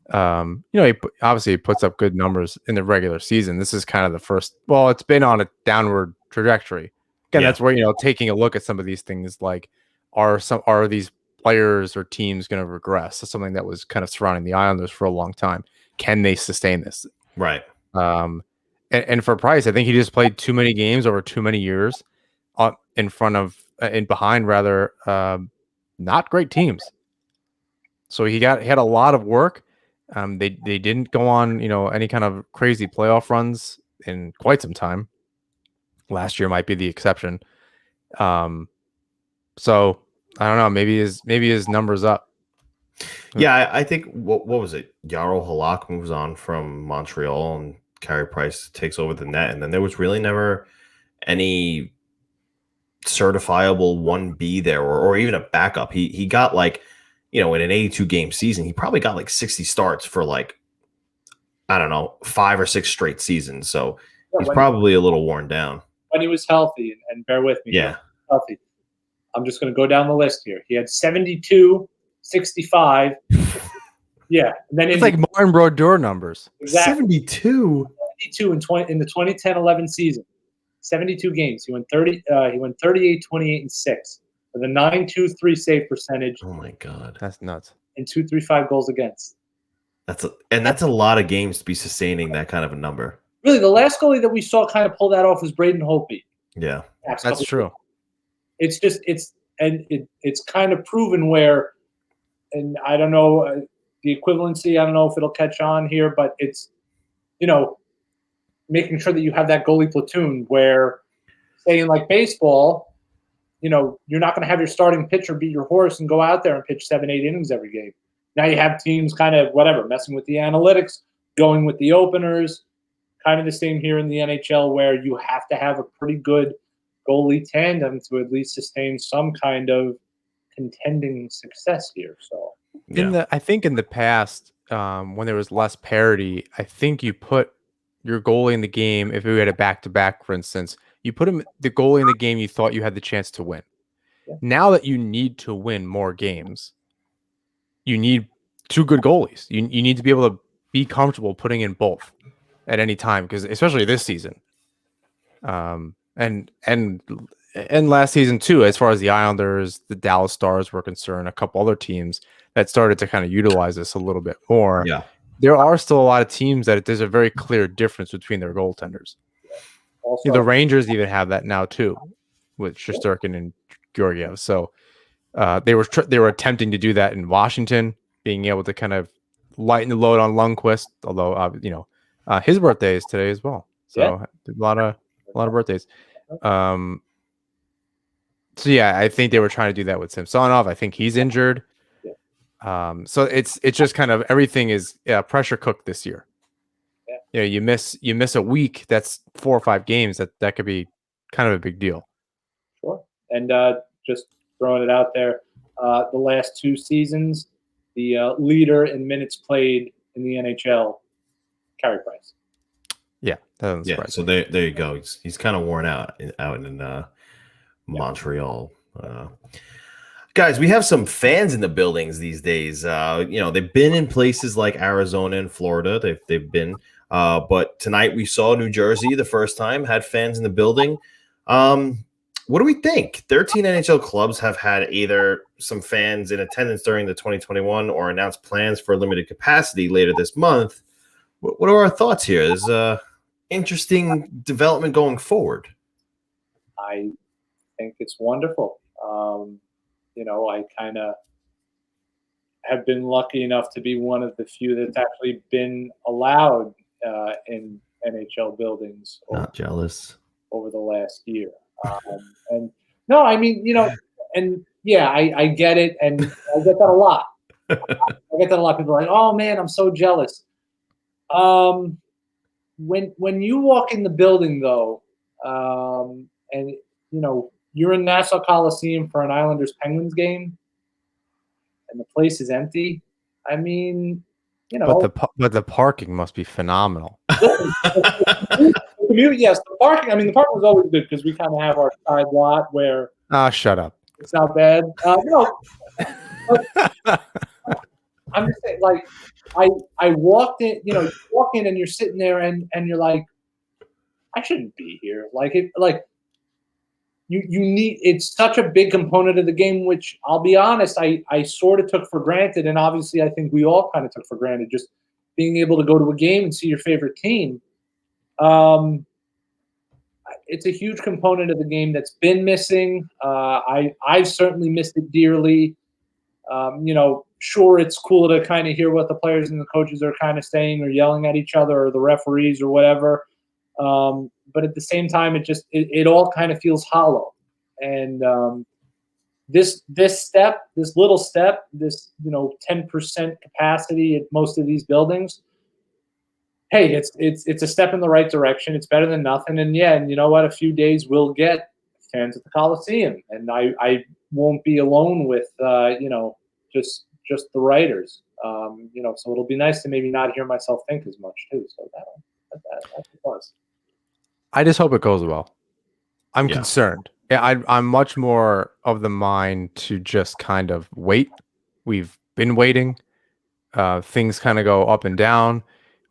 he obviously puts up good numbers in the regular season. This is kind of the first. Well, it's been on a downward trajectory. Again, that's where taking a look at some of these things, like are these players or teams going to regress? That's something that was kind of surrounding the Islanders for a long time. Can they sustain this? Right. And for Price, I think he just played too many games over too many years, behind not great teams. So he had a lot of work. They didn't go on any kind of crazy playoff runs in quite some time. Last year might be the exception. So I don't know. Maybe his numbers up. Yeah, I think what was it? Yarrow Halak moves on from Montreal, and Carey Price takes over the net, and then there was really never any certifiable 1B there, or even a backup. He got in an 82 game season, he probably got 60 starts for I don't know, 5 or 6 straight seasons. So he's probably a little worn down. When he was healthy, and bear with me, healthy. I'm just going to go down the list here. He had 72, 65. Yeah. And then it's like Martin Brodeur numbers. Exactly. 72 in the 2010-11 season. 72 games. He went 38, 28, and 6 with a 9.23 save percentage. Oh my God, that's nuts. And 2.35 goals against. That's a lot of games to be sustaining that kind of a number. Really, the last goalie that we saw kind of pull that off was Braden Holtby. Yeah, that's true. It's kind of proven where, and I don't know the equivalency. I don't know if it'll catch on here, but it's making sure that you have that goalie platoon where, say in baseball, you're not going to have your starting pitcher beat your horse and go out there and pitch 7-8 innings every game. Now you have teams kind of messing with the analytics, going with the openers. Kind of the same here in the NHL, where you have to have a pretty good goalie tandem to at least sustain some kind of contending success here. So I think in the past, when there was less parity, I think you put your goalie in the game. If we had a back-to-back, for instance, you put the goalie in the game you thought you had the chance to win. Yeah. Now that you need to win more games, you need 2 good goalies. You need to be able to be comfortable putting in both at any time, because especially this season, and last season too, as far as the Islanders, the Dallas Stars were concerned, a couple other teams that started to kind of utilize this a little bit more. Yeah, there are still a lot of teams that there's a very clear difference between their goaltenders. Also, the Rangers even have that now too, with Shesterkin and Georgiev. So they were attempting to do that in Washington, being able to kind of lighten the load on Lundqvist, although his birthday is today as well. So a lot of birthdays. So yeah, I think they were trying to do that with Samsonov. I think he's injured. So it's just kind of everything is pressure cooked this year. Yeah. You miss a week, that's 4 or 5 games. That could be kind of a big deal. Sure. And just throwing it out there, the last 2 seasons, the leader in minutes played in the NHL, Carey Price. Yeah, that doesn't surprise so me. there you go. He's kind of worn out in Montreal. Guys, we have some fans in the buildings these days. They've been in places like Arizona and Florida. They've been, but tonight we saw New Jersey the first time, had fans in the building. What do we think? 13 NHL clubs have had either some fans in attendance during the 2021 or announced plans for limited capacity later this month. What are our thoughts here? There's a interesting development going forward. I think it's wonderful. I kind of have been lucky enough to be one of the few that's actually been allowed in NHL buildings Not jealous. over the last year. And no, I mean, and yeah, I get it, and I get that a lot. I get that a lot. People are like, "Oh man, I'm so jealous." When you walk in the building though, and you're in Nassau Coliseum for an Islanders Penguins game, and the place is empty. I mean, But the parking must be phenomenal. Yes, the parking. I mean, the parking was always good because we kind of have our side lot where Shut up. it's not bad. No, but I'm just saying, like, I walked in. You walk in and you're sitting there and you're like, I shouldn't be here. You need. It's such a big component of the game, which I'll be honest, I sort of took for granted, and obviously I think we all kind of took for granted, just being able to go to a game and see your favorite team. It's a huge component of the game that's been missing. I've certainly missed it dearly. Sure, it's cool to kind of hear what the players and the coaches are kind of saying or yelling at each other or the referees or whatever. But at the same time, it all kind of feels hollow. And this little step, this 10% capacity at most of these buildings, hey, it's a step in the right direction. It's better than nothing. And yeah, and you know what? A few days we'll get fans at the Coliseum, and I won't be alone with just the writers. So it'll be nice to maybe not hear myself think as much too. So that's a plus. I just hope it goes well. I'm Yeah. concerned. Yeah, I'm much more of the mind to just kind of wait. We've been waiting. Things kind of go up and down.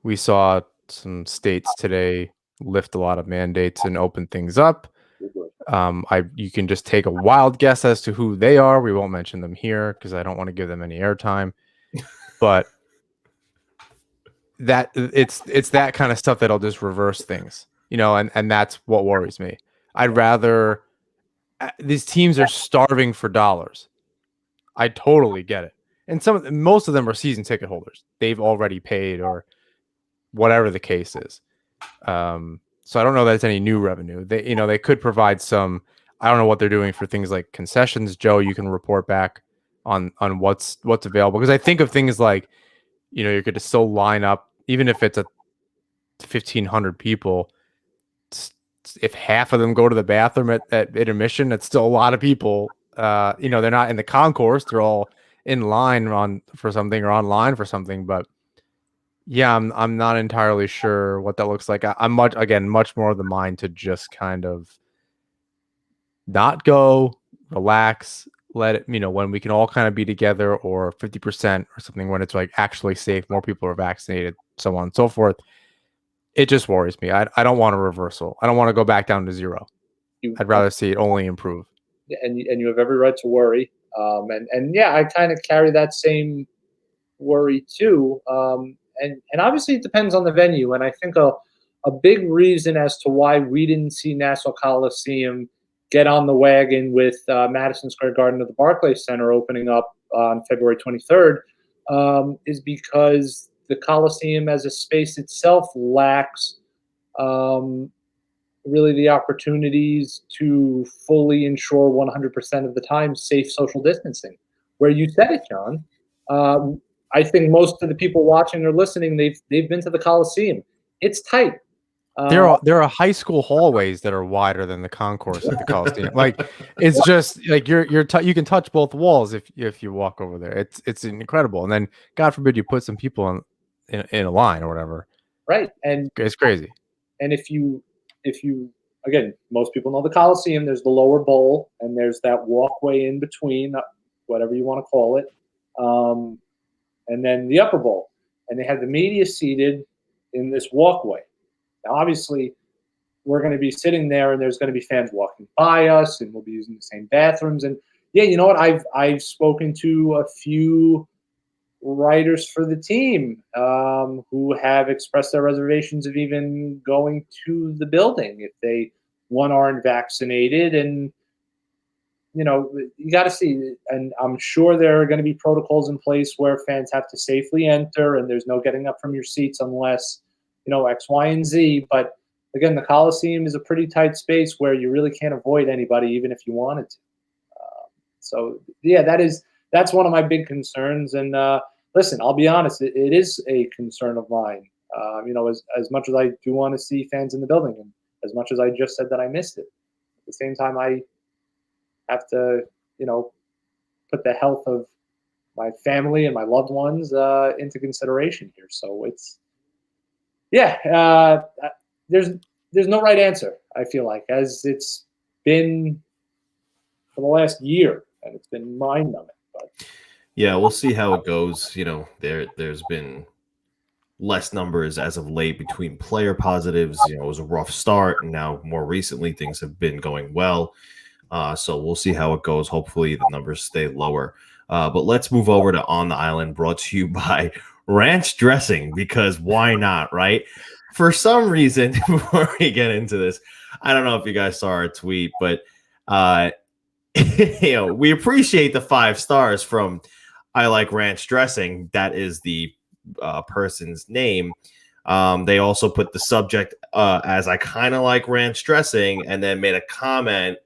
We saw some states today lift a lot of mandates and open things up. You can just take a wild guess as to who they are. We won't mention them here because I don't want to give them any airtime. But that it's that kind of stuff that'll just reverse things, and that's what worries me. I'd rather these teams are starving for dollars. I totally get it. And most of them are season ticket holders. They've already paid or whatever the case is. So I don't know that it's any new revenue. They could provide some. I don't know what they're doing for things like concessions. Joe, you can report back on what's available, because I think of things like, you could still line up, even if it's a 1,500 people. If half of them go to the bathroom at intermission, it's still a lot of people. They're not in the concourse; they're all in line for something or online for something. But yeah, I'm not entirely sure what that looks like. I'm much more of the mind to just kind of not go, relax, let it, when we can all kind of be together, or 50% or something, when it's like actually safe, more people are vaccinated, so on and so forth. It just worries me. I don't want a reversal. I don't want to go back down to zero. I'd rather see it only improve. And you have every right to worry. And yeah, I kind of carry that same worry too. And obviously it depends on the venue. And I think a big reason as to why we didn't see Nassau Coliseum get on the wagon with Madison Square Garden of the Barclays Center opening up on February 23rd is because the Coliseum as a space itself lacks really the opportunities to fully ensure 100% of the time safe social distancing. Where you said it, John. I think most of the people watching or listening, they've been to the Coliseum. It's tight. There are high school hallways that are wider than the concourse at the Coliseum. Like, it's just like you can touch both walls if you walk over there. It's incredible. And then God forbid you put some people in a line or whatever. Right. And it's crazy. And if you again, most people know the Coliseum, there's the lower bowl and there's that walkway in between, whatever you want to call it. And then the upper bowl. And they have the media seated in this walkway. Now, obviously, we're going to be sitting there, and there's going to be fans walking by us, and we'll be using the same bathrooms. And yeah, you know what? I've spoken to a few writers for the team who have expressed their reservations of even going to the building if they aren't vaccinated. And you got to see, and I'm sure there are going to be protocols in place where fans have to safely enter, and there's no getting up from your seats unless X, Y, and Z. But again, the Coliseum is a pretty tight space where you really can't avoid anybody, even if you wanted to. So yeah, that's one of my big concerns. And listen, I'll be honest, it is a concern of mine. As much as I do want to see fans in the building, and as much as I just said that I missed it, at the same time I have to, put the health of my family and my loved ones into consideration here. So there's no right answer. I feel like, as it's been for the last year, and it's been mind-numbing. But yeah, we'll see how it goes. There's been less numbers as of late between player positives. It was a rough start, and now more recently things have been going well. So we'll see how it goes. Hopefully the numbers stay lower. But let's move over to On the Island, brought to you by Ranch Dressing, because why not, right? For some reason, before we get into this, I don't know if you guys saw our tweet, but we appreciate the 5 stars from I Like Ranch Dressing. That is the person's name. They also put the subject as I kind of like ranch dressing, and then made a comment,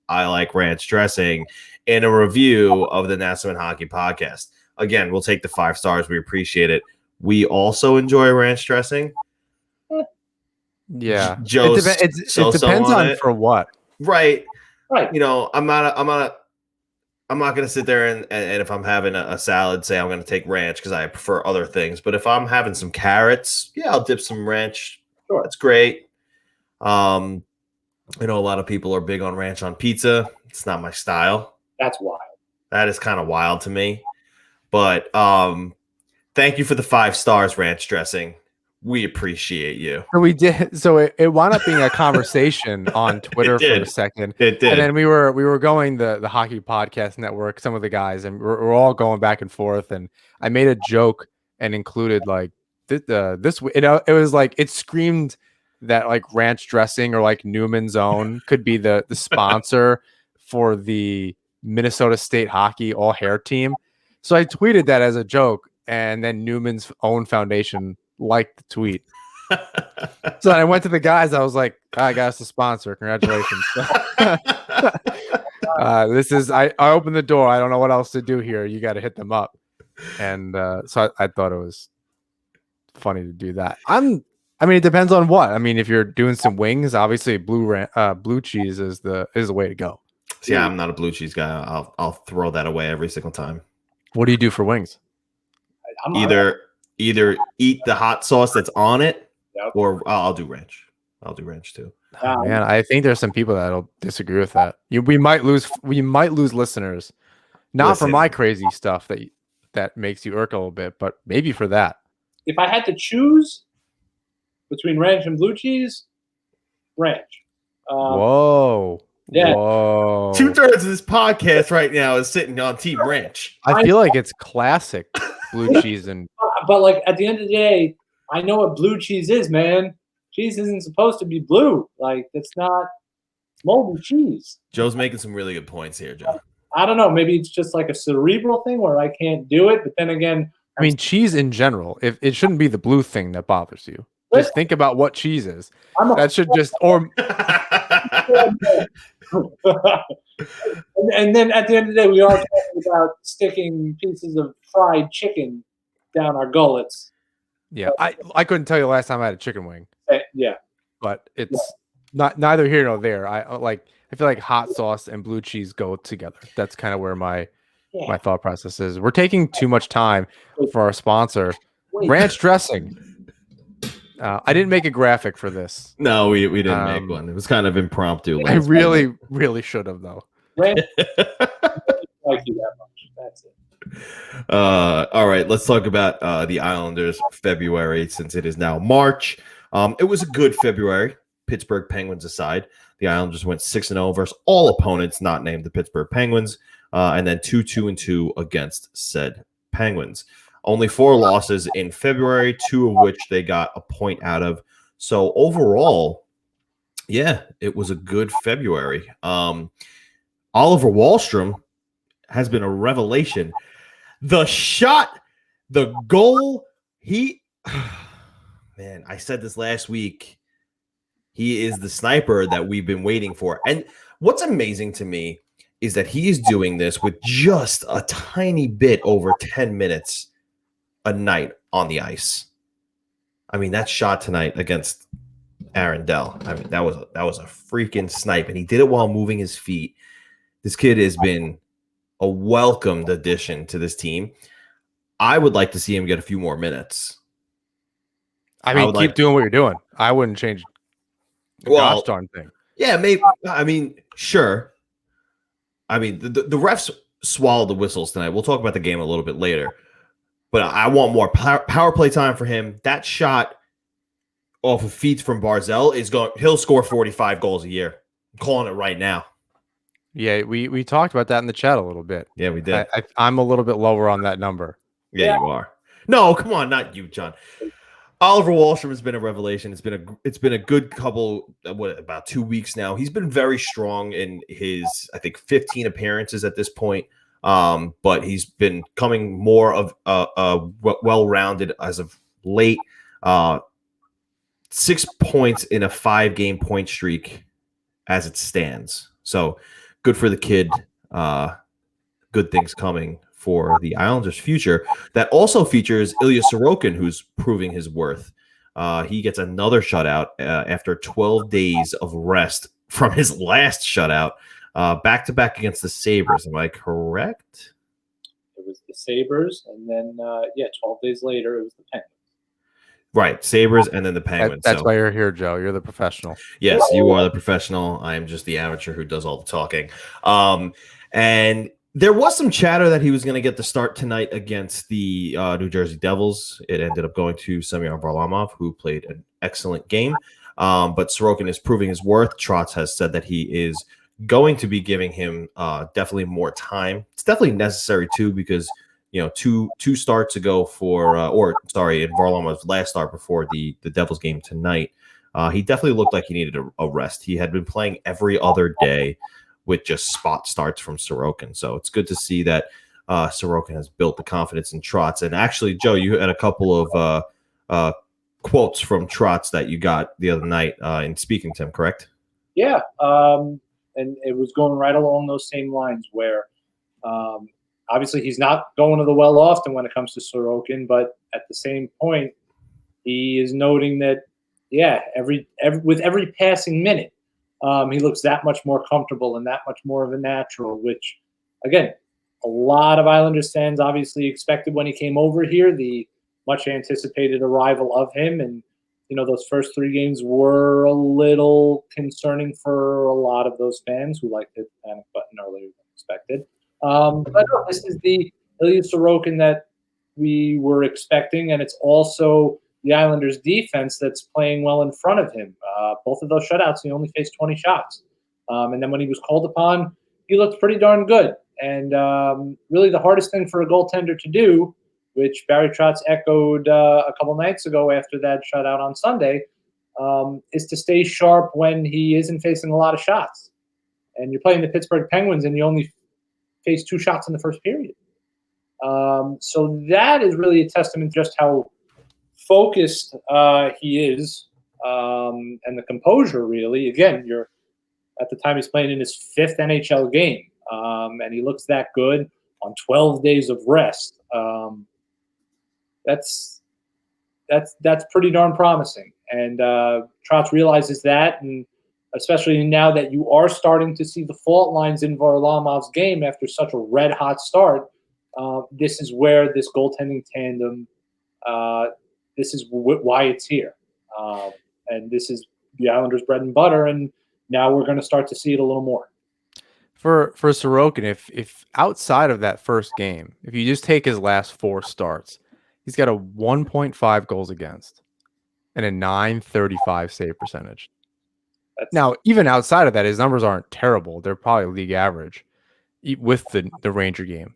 I like ranch dressing, in a review of the Nassaumen Hockey Podcast. Again, we'll take the 5 stars. We appreciate it. We also enjoy ranch dressing. Yeah, Joe, it depends on for what. Right. Right. I'm not gonna sit there and if I'm having a salad, say I'm gonna take ranch because I prefer other things. But if I'm having some carrots, yeah, I'll dip some ranch. Sure. That's great. I know a lot of people are big on ranch on pizza. It's not my style. That's wild. That is kind of wild to me. But thank you for the 5 stars, Ranch Dressing. We appreciate you. So we did. So it wound up being a conversation on Twitter for a second. It did. And then we were going the Hockey Podcast Network, some of the guys, and we're all going back and forth. And I made a joke and included like this. It was like it screamed that like ranch dressing or like Newman's Own could be the sponsor for the Minnesota State Hockey all hair team. So I tweeted that as a joke, and then Newman's Own Foundation liked the tweet. So I went to the guys. I was like, I got us a sponsor. Congratulations. I opened the door. I don't know what else to do here. You got to hit them up. And so I thought it was funny to do that. It depends on what. If you're doing some wings, obviously blue cheese is the way to go. Yeah, I'm not a blue cheese guy. I'll throw that away every single time. What do you do for wings? Either eat the hot sauce that's on it, or I'll do ranch. I'll do ranch too. Man, I think there's some people that'll disagree with that. We might lose listeners, not for my crazy stuff that makes you irk a little bit, but maybe for that. If I had to choose between ranch and blue cheese, ranch. Whoa. Yeah. Whoa. 2/3 of this podcast right now is sitting on Team Ranch. I feel like it's classic blue cheese and. But like at the end of the day, I know what blue cheese is, man. Cheese isn't supposed to be blue. Like it's not moldy cheese. Joe's making some really good points here, Joe. I don't know. Maybe it's just like a cerebral thing where I can't do it. But then again, cheese in general, if it shouldn't be the blue thing that bothers you. Just think about what cheese is. That should just or. And then at the end of the day, we are talking about sticking pieces of fried chicken down our gullets. Yeah, I couldn't tell you the last time I had a chicken wing. Yeah, but it's not neither here nor there. I feel like hot sauce and blue cheese go together. That's kind of where my thought process is. We're taking too much time for our sponsor, Ranch Dressing. I didn't make a graphic for this. No, we didn't make one. It was kind of impromptu. I really should have though. Ranch, like you that much. That's it. All right, let's talk about the Islanders' February, since it is now March. It was a good February, Pittsburgh Penguins aside. The Islanders went 6-0 versus all opponents not named the Pittsburgh Penguins, and then 2-2-2 against said Penguins. Only 4 losses in February, 2 of which they got a point out of. So overall, yeah, it was a good February. Oliver Wahlstrom has been a revelation. The shot, the goal, man, I said this last week. He is the sniper that we've been waiting for. And what's amazing to me is that he is doing this with just a tiny bit over 10 minutes a night on the ice. I mean, that shot tonight against Arundel, I mean, that was a freaking snipe, and he did it while moving his feet. This kid has been a welcomed addition to this team. I would like to see him get a few more minutes. I mean, keep doing what you're doing. I wouldn't change the gosh darn thing. Yeah, maybe. I mean, sure. I mean, the refs swallowed the whistles tonight. We'll talk about the game a little bit later. But I want more power play time for him. That shot off of feet from Barzell he'll score 45 goals a year. I'm calling it right now. Yeah, we talked about that in the chat a little bit. Yeah, we did. I'm a little bit lower on that number. Yeah, you are. No, come on, not you, John. Oliver Wahlstrom has been a revelation. It's been a good couple, about 2 weeks now. He's been very strong in his, I think, 15 appearances at this point. But he's been coming more of well-rounded as of late. 6 points in a 5-game point streak as it stands. So good for the kid. Good things coming for the Islanders' future. That also features Ilya Sorokin, who's proving his worth. He gets another shutout after 12 days of rest from his last shutout, back-to-back against the Sabres. Am I correct? It was the Sabres, and then, 12 days later, it was the Penguins. Right, Sabres and then the Penguins. That's why you're here, Joe. You're the professional. Yes, you are the professional. I am just the amateur who does all the talking. And there was some chatter that he was going to get the start tonight against the New Jersey Devils. It ended up going to Semyon Varlamov, who played an excellent game. But Sorokin is proving his worth. Trotz has said that he is going to be giving him definitely more time. It's definitely necessary, too, because two starts ago in Varlamov's last start before the Devils game tonight, he definitely looked like he needed a rest. He had been playing every other day with just spot starts from Sorokin. So it's good to see that Sorokin has built the confidence in Trotz. And actually, Joe, you had a couple of quotes from Trotz that you got the other night in speaking to him, correct? Yeah, and it was going right along those same lines where obviously he's not going to the well often when it comes to Sorokin, but at the same point, he is noting that, with every passing minute, he looks that much more comfortable and that much more of a natural, which, again, a lot of Islanders fans obviously expected when he came over here, the much anticipated arrival of him. And, those first 3 games were a little concerning for a lot of those fans who liked the panic button earlier than expected. But no, this is the Ilya Sorokin that we were expecting, and it's also the Islanders' defense that's playing well in front of him. Both of those shutouts, he only faced 20 shots. And then when he was called upon, he looked pretty darn good. And really the hardest thing for a goaltender to do, which Barry Trotz echoed a couple nights ago after that shutout on Sunday, is to stay sharp when he isn't facing a lot of shots. And you're playing the Pittsburgh Penguins, and you only faced 2 shots in the first period. So that is really a testament to just how focused he is, and the composure, really. Again, you're at the time he's playing in his 5th NHL game, and he looks that good on 12 days of rest. That's pretty darn promising. And Trotz realizes that, and especially now that you are starting to see the fault lines in Varlamov's game after such a red-hot start, this is where this goaltending tandem, this is why it's here. And this is the Islanders' bread and butter, and now we're going to start to see it a little more. For Sorokin, if outside of that first game, if you just take his last 4 starts, he's got a 1.5 goals against and a .935 save percentage. Now, even outside of that, his numbers aren't terrible. They're probably league average with the Ranger game.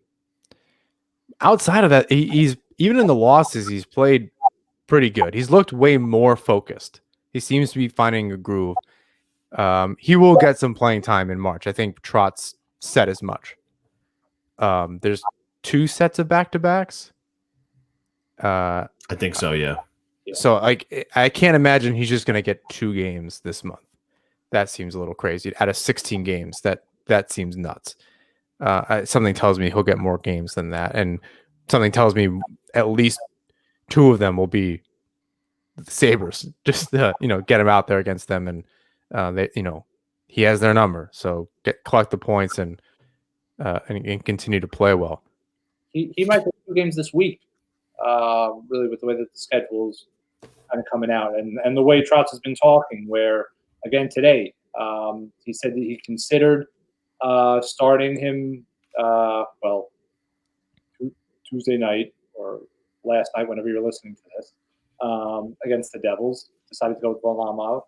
Outside of that, he's even in the losses, he's played pretty good. He's looked way more focused. He seems to be finding a groove. He will get some playing time in March. I think Trotz said as much. There's 2 sets of back-to-backs. I think so, yeah. So I can't imagine he's just going to get 2 games this month. That seems a little crazy. Out of 16 games, that seems nuts. Something tells me he'll get more games than that, and something tells me at least 2 of them will be the Sabres. Just get him out there against them, and they, he has their number. So collect the points and continue to play well. He might get 2 games this week. Really, with the way that the schedule's kind of coming out, and the way Trotz has been talking, where again today he said that he considered starting him Tuesday night or last night, whenever you're listening to this, against the Devils. Decided to go with Varlamov.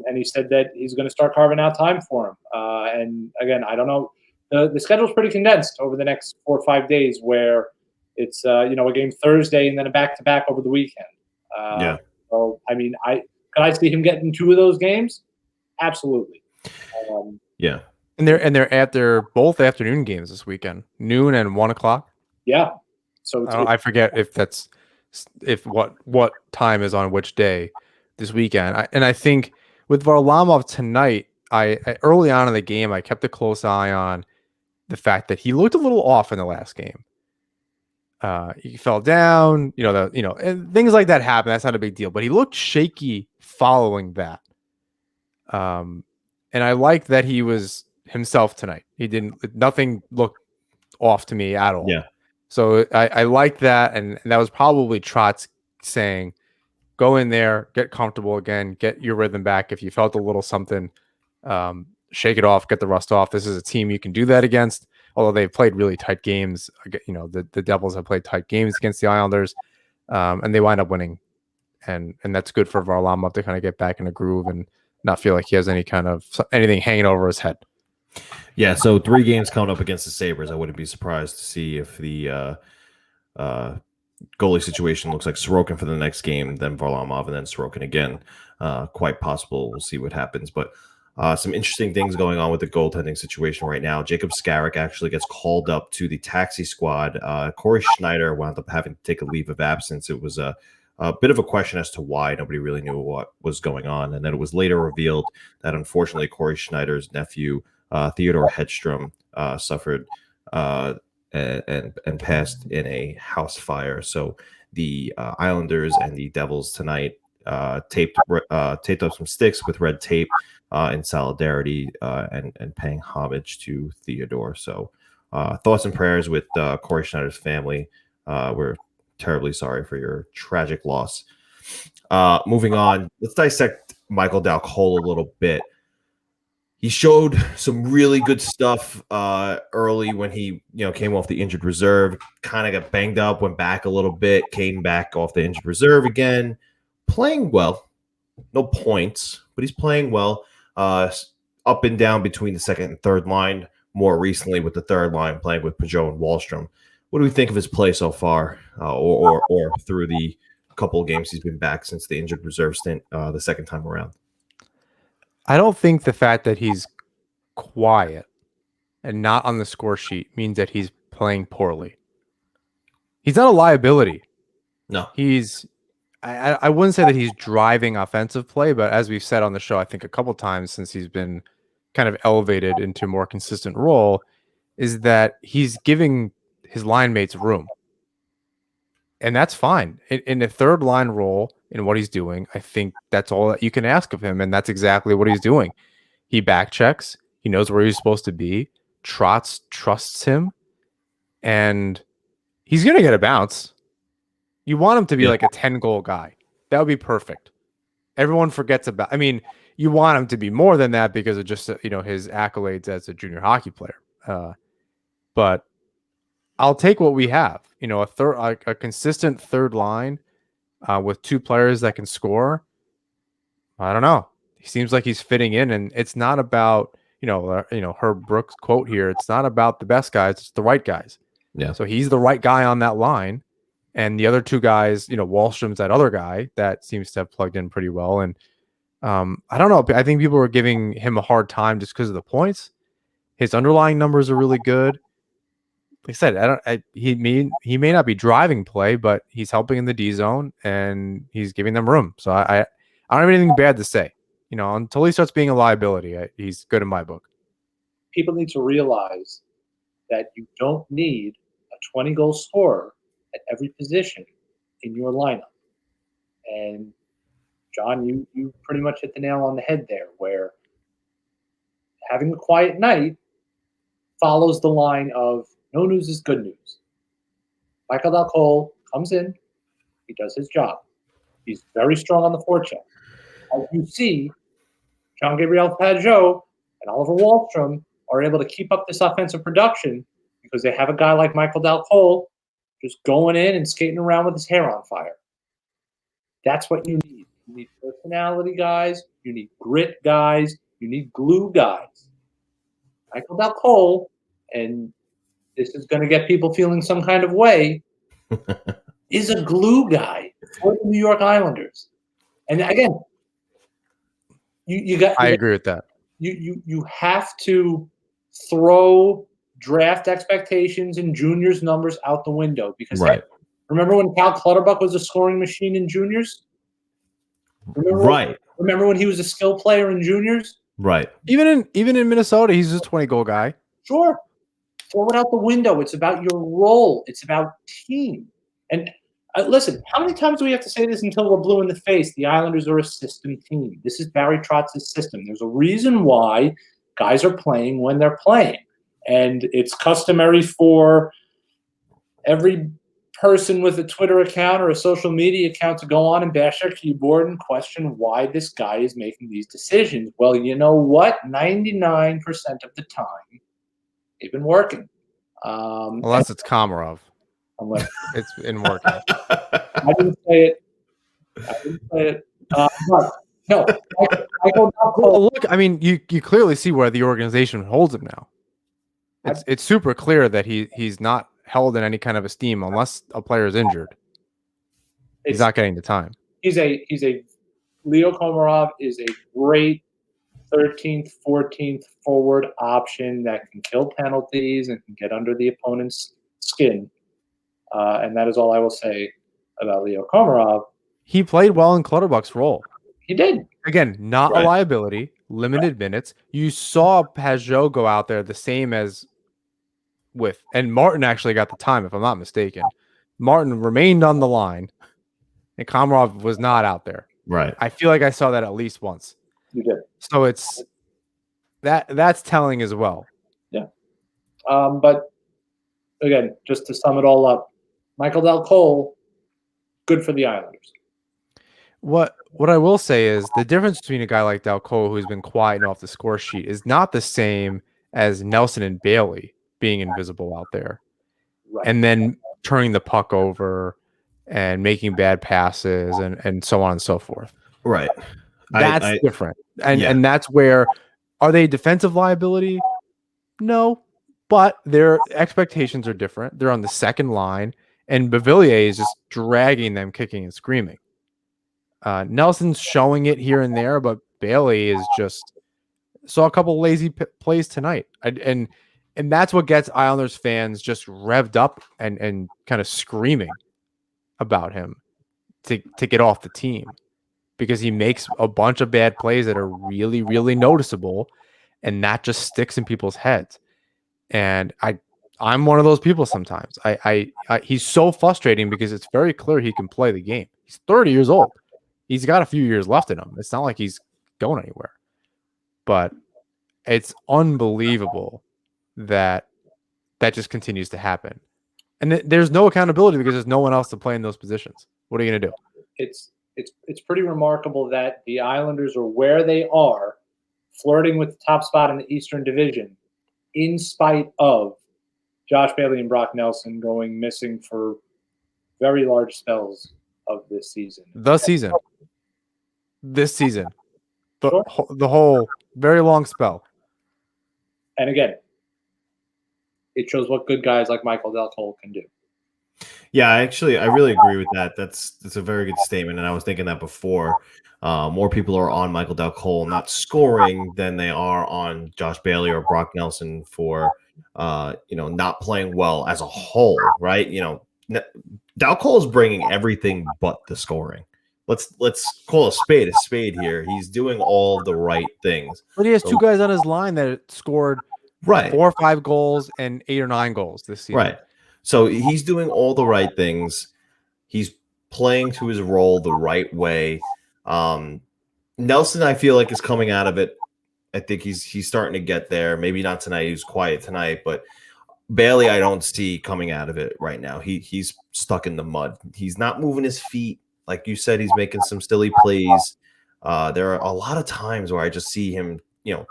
And he said that he's going to start carving out time for him. And again, I don't know. The schedule's pretty condensed over the next 4 or 5 days, where it's a game Thursday and then a back-to-back over the weekend. So I mean, could I see him getting 2 of those games? Absolutely. Yeah. And they're at their both afternoon games this weekend, noon and 1 o'clock. Yeah. So I forget if what time is on which day this weekend. I think with Varlamov tonight, I early on in the game, I kept a close eye on the fact that he looked a little off in the last game. He fell down, and things like that happen. That's not a big deal, but he looked shaky following that. And I liked that he was himself tonight. Nothing looked off to me at all. Yeah. So I liked that, and that was probably Trotz saying, go in there, get comfortable again, get your rhythm back. If you felt a little something, shake it off, get the rust off. This is a team you can do that against. Although they've played really tight games, the Devils have played tight games against the Islanders, and they wind up winning, and that's good for Varlamov to kind of get back in a groove and not feel like he has anything hanging over his head. Yeah, so 3 games coming up against the Sabres. I wouldn't be surprised to see if the goalie situation looks like Sorokin for the next game, then Varlamov, and then Sorokin again. Quite possible. We'll see what happens. But some interesting things going on with the goaltending situation right now. Jacob Skarek actually gets called up to the taxi squad. Corey Schneider wound up having to take a leave of absence. It was a bit of a question as to why. Nobody really knew what was going on. And then it was later revealed that unfortunately Corey Schneider's nephew, Theodore Hedstrom, suffered and passed in a house fire. So the Islanders and the Devils tonight taped up some sticks with red tape in solidarity and paying homage to Theodore. So thoughts and prayers with Corey Schneider's family. We're terribly sorry for your tragic loss. Moving on, let's dissect Michael Dal-Colle a little bit. He showed some really good stuff early when he came off the injured reserve, kind of got banged up, went back a little bit, came back off the injured reserve again, playing well. No points, but he's playing well. Up and down between the second and third line, more recently with the third line playing with Peugeot and Wahlstrom. What do we think of his play so far, or through the couple of games he's been back since the injured reserve stint the second time around? I don't think the fact that he's quiet and not on the score sheet means that he's playing poorly. He's not a liability. No. I wouldn't say that he's driving offensive play, but as we've said on the show, I think a couple times since he's been kind of elevated into a more consistent role, is that he's giving his line mates room. And that's fine. In the third line role, in what he's doing, I think that's all that you can ask of him, and that's exactly what he's doing. He back checks. He knows where he's supposed to be. Trotz trusts him, and he's going to get a bounce. You want him to be like a 10-goal guy. That would be perfect. Everyone forgets about. I mean, you want him to be more than that because of just his accolades as a junior hockey player. But I'll take what we have. A consistent third line with 2 players that can score. I don't know. He seems like he's fitting in, and it's not about Herb Brooks' quote here. It's not about the best guys; it's the right guys. Yeah. So he's the right guy on that line, and the other 2 guys, Wahlstrom's that other guy that seems to have plugged in pretty well. And I don't know. I think people are giving him a hard time just because of the points. His underlying numbers are really good. I said, he may not be driving play, but he's helping in the D zone and he's giving them room. So I don't have anything bad to say. Until he starts being a liability, he's good in my book. People need to realize that you don't need a 20-goal scorer at every position in your lineup. And John, you pretty much hit the nail on the head there, where having a quiet night follows the line of no news is good news. Michael Dal Colle comes in, he does his job. He's very strong on the forecheck. As you see, Jean-Gabriel Pageau and Oliver Wahlstrom are able to keep up this offensive production because they have a guy like Michael Dal Colle just going in and skating around with his hair on fire. That's what you need. You need personality guys. You need grit guys. You need glue guys. Michael Dal Colle, and this is going to get people feeling some kind of way, is a glue guy for the New York Islanders. And again, I agree with that. You have to throw draft expectations and juniors numbers out the window because remember when Cal Clutterbuck was a scoring machine in juniors? Remember when he was a skill player in juniors? Right. Even in Minnesota, he's a 20-goal guy. Sure. Throw it out the window. It's about your role. It's about team. And listen, how many times do we have to say this until we're blue in the face? The Islanders are a system team. This is Barry Trotz's system. There's a reason why guys are playing when they're playing. And it's customary for every person with a Twitter account or a social media account to go on and bash their keyboard and question why this guy is making these decisions. Well, you know what? 99% of the time, they've been working. Unless it's Komarov. Unless it's been working. I didn't say it. But, no. Look, I mean, you clearly see where the organization holds him now. It's super clear that he's not held in any kind of esteem unless a player is injured. He's not getting the time. He's a Leo Komarov is a great 13th, 14th forward option that can kill penalties and can get under the opponent's skin. And that is all I will say about Leo Komarov. He played well in Clutterbuck's role. He did. Again, not a liability, limited minutes. You saw Pageau go out there the same as and Martin actually got the time, if I'm not mistaken. Martin remained on the line, and Komarov was not out there. Right. I feel like I saw that at least once. You did. So it's that's telling as well. Yeah. But again, just to sum it all up, Michael Dal Colle, good for the Islanders. What I will say is the difference between a guy like Dal Colle, who's been quiet and off the score sheet, is not the same as Nelson and Bailey being invisible out there, and then turning the puck over and making bad passes and so on and so forth. Right. That's different. And that's where, are they defensive liability? No, but their expectations are different. They're on the second line, and Beauvillier is just dragging them, kicking and screaming. Nelson's showing it here and there, but Bailey is just saw a couple lazy plays tonight. And that's what gets Islanders fans just revved up and kind of screaming about him to get off the team, because he makes a bunch of bad plays that are really, really noticeable, and that just sticks in people's heads. And I'm one of those people sometimes. He's so frustrating because it's very clear he can play the game. He's 30 years old. He's got a few years left in him. It's not like he's going anywhere. But it's unbelievable that just continues to happen. And there's no accountability because there's no one else to play in those positions. What are you going to do? It's pretty remarkable that the Islanders are where they are, flirting with the top spot in the Eastern Division, in spite of Josh Bailey and Brock Nelson going missing for very large spells of this season. This season. The whole very long spell. And again, it shows what good guys like Michael Dal Colle can do. Yeah, I really agree with that. That's a very good statement, and I was thinking that before. More people are on Michael Dal Colle not scoring than they are on Josh Bailey or Brock Nelson for not playing well as a whole, right? Dal Cole is bringing everything but the scoring. Let's call a spade here. He's doing all the right things. But he has two guys on his line that scored 4 or 5 goals and 8 or 9 goals this season. Right. So he's doing all the right things. He's playing to his role the right way. Nelson, I feel like, is coming out of it. I think he's starting to get there. Maybe not tonight. He was quiet tonight, but Bailey, I don't see coming out of it right now. He's stuck in the mud. He's not moving his feet. Like you said, he's making some silly plays. There are a lot of times where I just see him,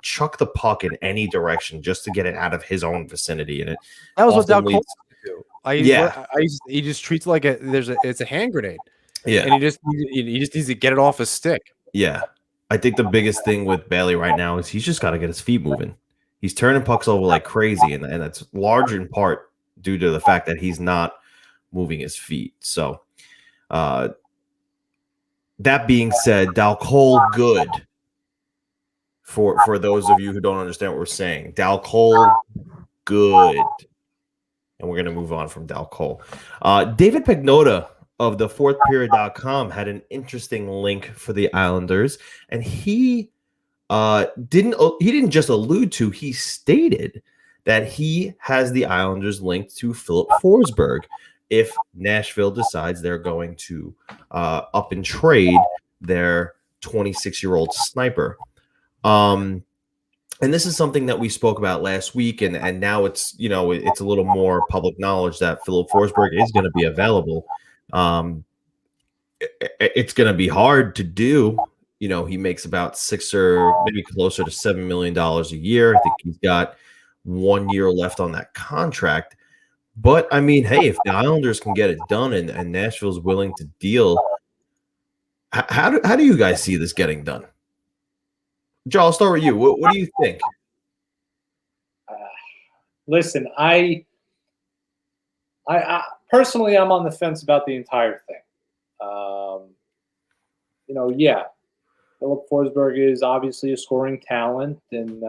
chuck the puck in any direction just to get it out of his own vicinity. And that was what Dal Cole do. He just treats it like it's a hand grenade. Yeah, and he just needs to get it off his stick. Yeah, I think the biggest thing with Bailey right now is he's just got to get his feet moving. He's turning pucks over like crazy, and that's large in part due to the fact that he's not moving his feet. So, that being said, Dal Cole good. For those of you who don't understand what we're saying, Dal Cole good. And we're going to move on from Dal Cole. David Pagnotta of the fourthperiod.com had an interesting link for the Islanders, and he didn't just allude to, he stated that he has the Islanders linked to Philip Forsberg if Nashville decides they're going to up and trade their 26-year-old sniper. And this is something that we spoke about last week, and now it's it's a little more public knowledge that Philip Forsberg is going to be available. It's going to be hard to do. He makes about $6 or maybe closer to $7 million a year. I think he's got 1 year left on that contract. But I mean, hey, if the Islanders can get it done and Nashville's willing to deal, how do you guys see this getting done? Joe, I'll start with you. What do you think? Listen, I personally, I'm on the fence about the entire thing. Philip Forsberg is obviously a scoring talent, and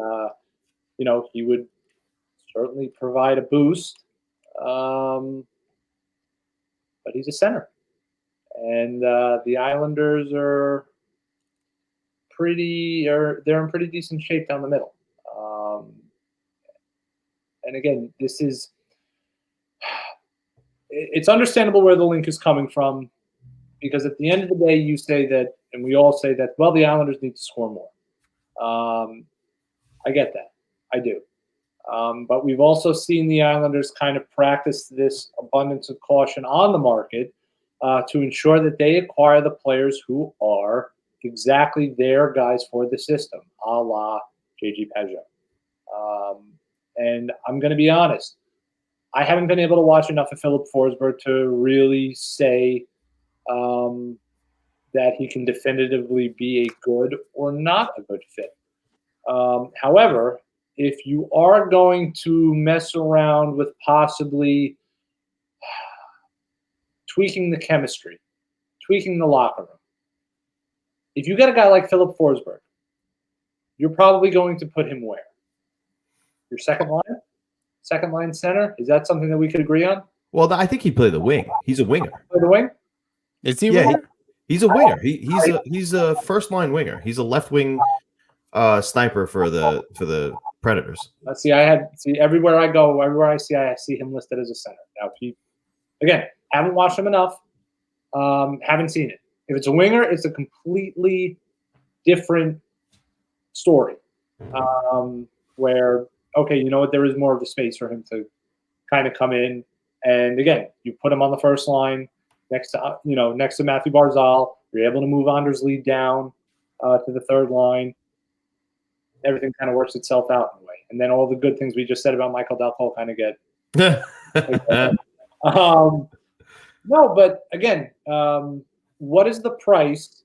he would certainly provide a boost. But he's a center, and the Islanders are they're in pretty decent shape down the middle. And again, it's understandable where the link is coming from, because at the end of the day, you say that, and we all say that, well, the Islanders need to score more. I get that. I do. But we've also seen the Islanders kind of practice this abundance of caution on the market to ensure that they acquire the players who are exactly their guys for the system, a la J.G. Pageau. And I'm going to be honest, I haven't been able to watch enough of Philip Forsberg to really say that he can definitively be a good or not a good fit. However, if you are going to mess around with possibly tweaking the chemistry, tweaking the locker room, if you get a guy like Philip Forsberg, you're probably going to put him where? Your second line center? Is that something that we could agree on? Well, I think he'd play the wing. He's a winger. Play the wing? Is he a winger? He's a winger. He's a first line winger. He's a left wing sniper for the Predators. Let's see. Everywhere I go, everywhere I see him listed as a center. Now, haven't watched him enough. Haven't seen it. If it's a winger, it's a completely different story. Where, okay, you know what? There is more of a space for him to kind of come in. And again, you put him on the first line next to Matthew Barzal. You're able to move Anders Lee down to the third line. Everything kind of works itself out in a way. And then all the good things we just said about Michael Dal Cole kind of get. No, but again, what is the price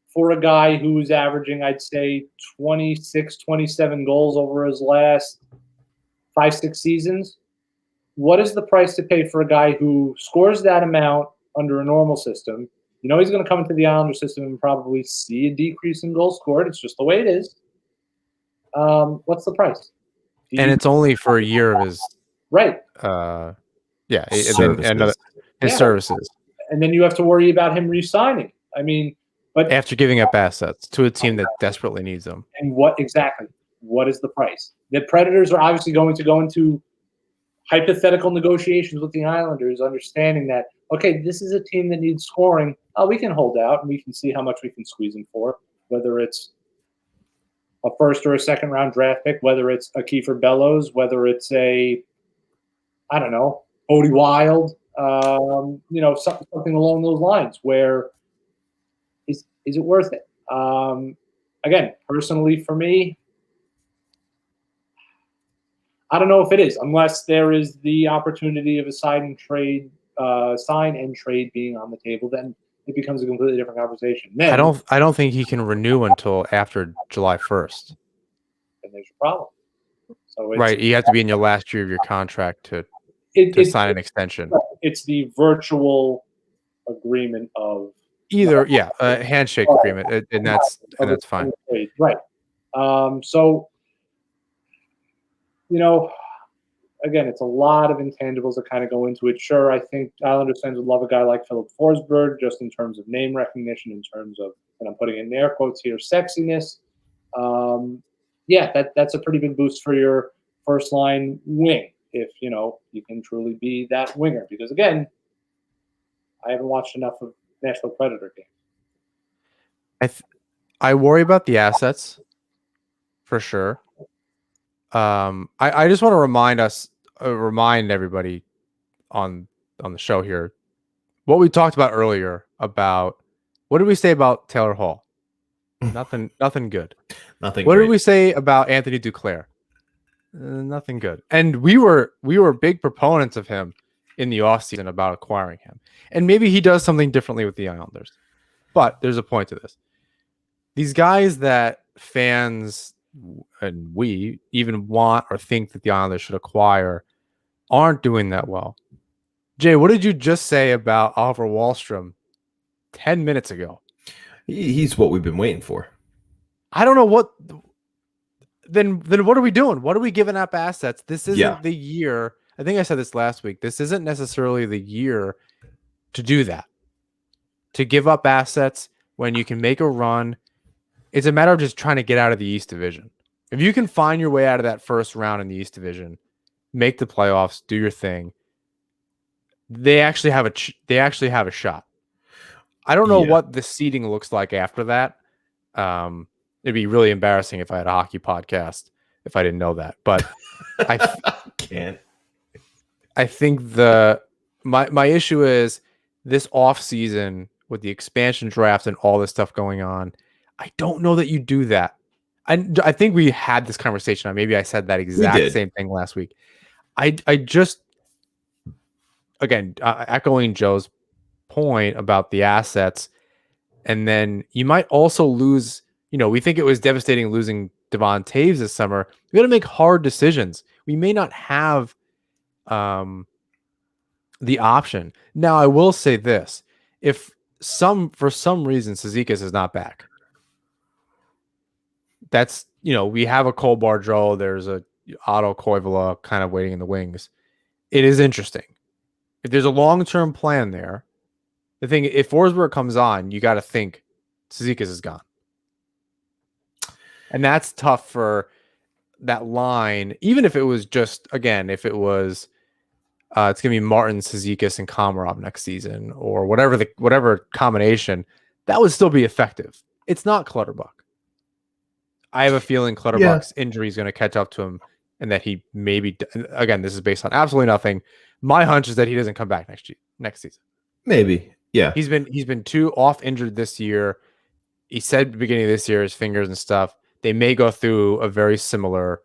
for a guy who's averaging, I'd say, 26, 27 goals over his last 5-6 seasons? What is the price to pay for a guy who scores that amount under a normal system? He's going to come into the Islander system and probably see a decrease in goals scored. It's just the way it is. What's the price? And it's only for a year of his right. His services. And then you have to worry about him re-signing. I mean, but after giving up assets to a team that desperately needs them. And what is the price? The Predators are obviously going to go into hypothetical negotiations with the Islanders, understanding that, okay, this is a team that needs scoring. Oh, we can hold out and we can see how much we can squeeze them for, whether it's a first or a second round draft pick, whether it's a Kiefer Bellows, whether it's Odie Wild, something along those lines. Where is it worth it? Again, personally for me, I don't know if it is, unless there is the opportunity of a sign and trade being on the table. Then it becomes a completely different conversation. Then I don't think he can renew until after July 1st. And there's a problem. So right, you have to be in your last year of your contract to sign an extension. It's the virtual agreement of a handshake agreement, and that's fine. Right. So, again, it's a lot of intangibles that kind of go into it. Sure, I think Islanders fans would love a guy like Philip Forsberg, just in terms of name recognition, in terms of, and I'm putting in air quotes here, sexiness. That's a pretty big boost for your first line wing, if you can truly be that winger. Because again, I haven't watched enough of Nashville Predator games. I worry about the assets for sure. I just want to remind everybody on the show here what we talked about earlier about what did we say about Taylor Hall? Nothing good. Nothing. What did we say about Anthony Duclair? Nothing good. And we were big proponents of him in the offseason about acquiring him. And maybe he does something differently with the Islanders. But there's a point to this. These guys that fans and we even want or think that the Islanders should acquire aren't doing that well. Jay, what did you just say about Oliver Wahlstrom 10 minutes ago? He's what we've been waiting for. I don't know what. Then what are we doing? What are we giving up assets? This isn't the year. I think I said this last week. This isn't necessarily the year to do that. To give up assets when you can make a run. It's a matter of just trying to get out of the East Division. If you can find your way out of that first round in the East Division, make the playoffs, do your thing. They actually have a shot. I don't know what the seeding looks like after that. It'd be really embarrassing if I had a hockey podcast if I didn't know that. But I can't. I think my issue is this offseason with the expansion draft and all this stuff going on. I don't know that you do that. I think we had this conversation. Maybe I said that exact same thing last week. I just, again, echoing Joe's point about the assets, and then you might also lose. We think it was devastating losing Devon Taves this summer. We got to make hard decisions. We may not have the option. Now, I will say this: if for some reason Cizikas is not back, that's we have a Cole Bardreau. There's a Otto Koivula kind of waiting in the wings. It is interesting. If there's a long-term plan there, the thing, if Forsberg comes on, you got to think Cizikas is gone. And that's tough for that line, even if it was just, again, if it was, it's going to be Martin, Cizikas, and Komarov next season, or whatever combination, that would still be effective. It's not Clutterbuck. I have a feeling Clutterbuck's injury is going to catch up to him, and that he maybe, again, this is based on absolutely nothing. My hunch is that he doesn't come back next season. Maybe, yeah. He's been too off injured this year. He said at the beginning of this year, his fingers and stuff. They may go through a very similar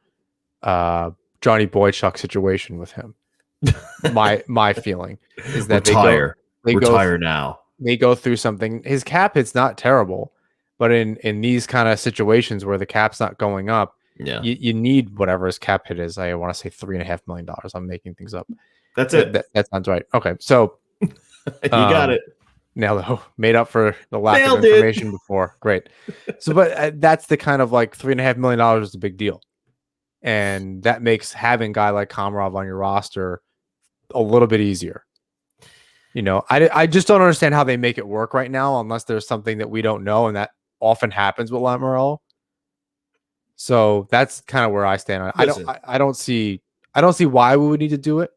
Johnny Boychuk situation with him. My feeling is that they retire now. They go through something. His cap hit's not terrible, but in these kind of situations where the cap's not going up, you need whatever his cap hit is. I want to say $3.5 million. I'm making things up. That's it. That sounds right. Okay, so you got it. Now made up for the lack of information before. Great. So, but that's the kind of like $3.5 million is a big deal. and that makes having a guy like Komarov on your roster a little bit easier. I just don't understand how they make it work right now unless there's something that we don't know, and that often happens with Lamoureux. So that's kind of where I stand on it. Listen. I don't see why we would need to do it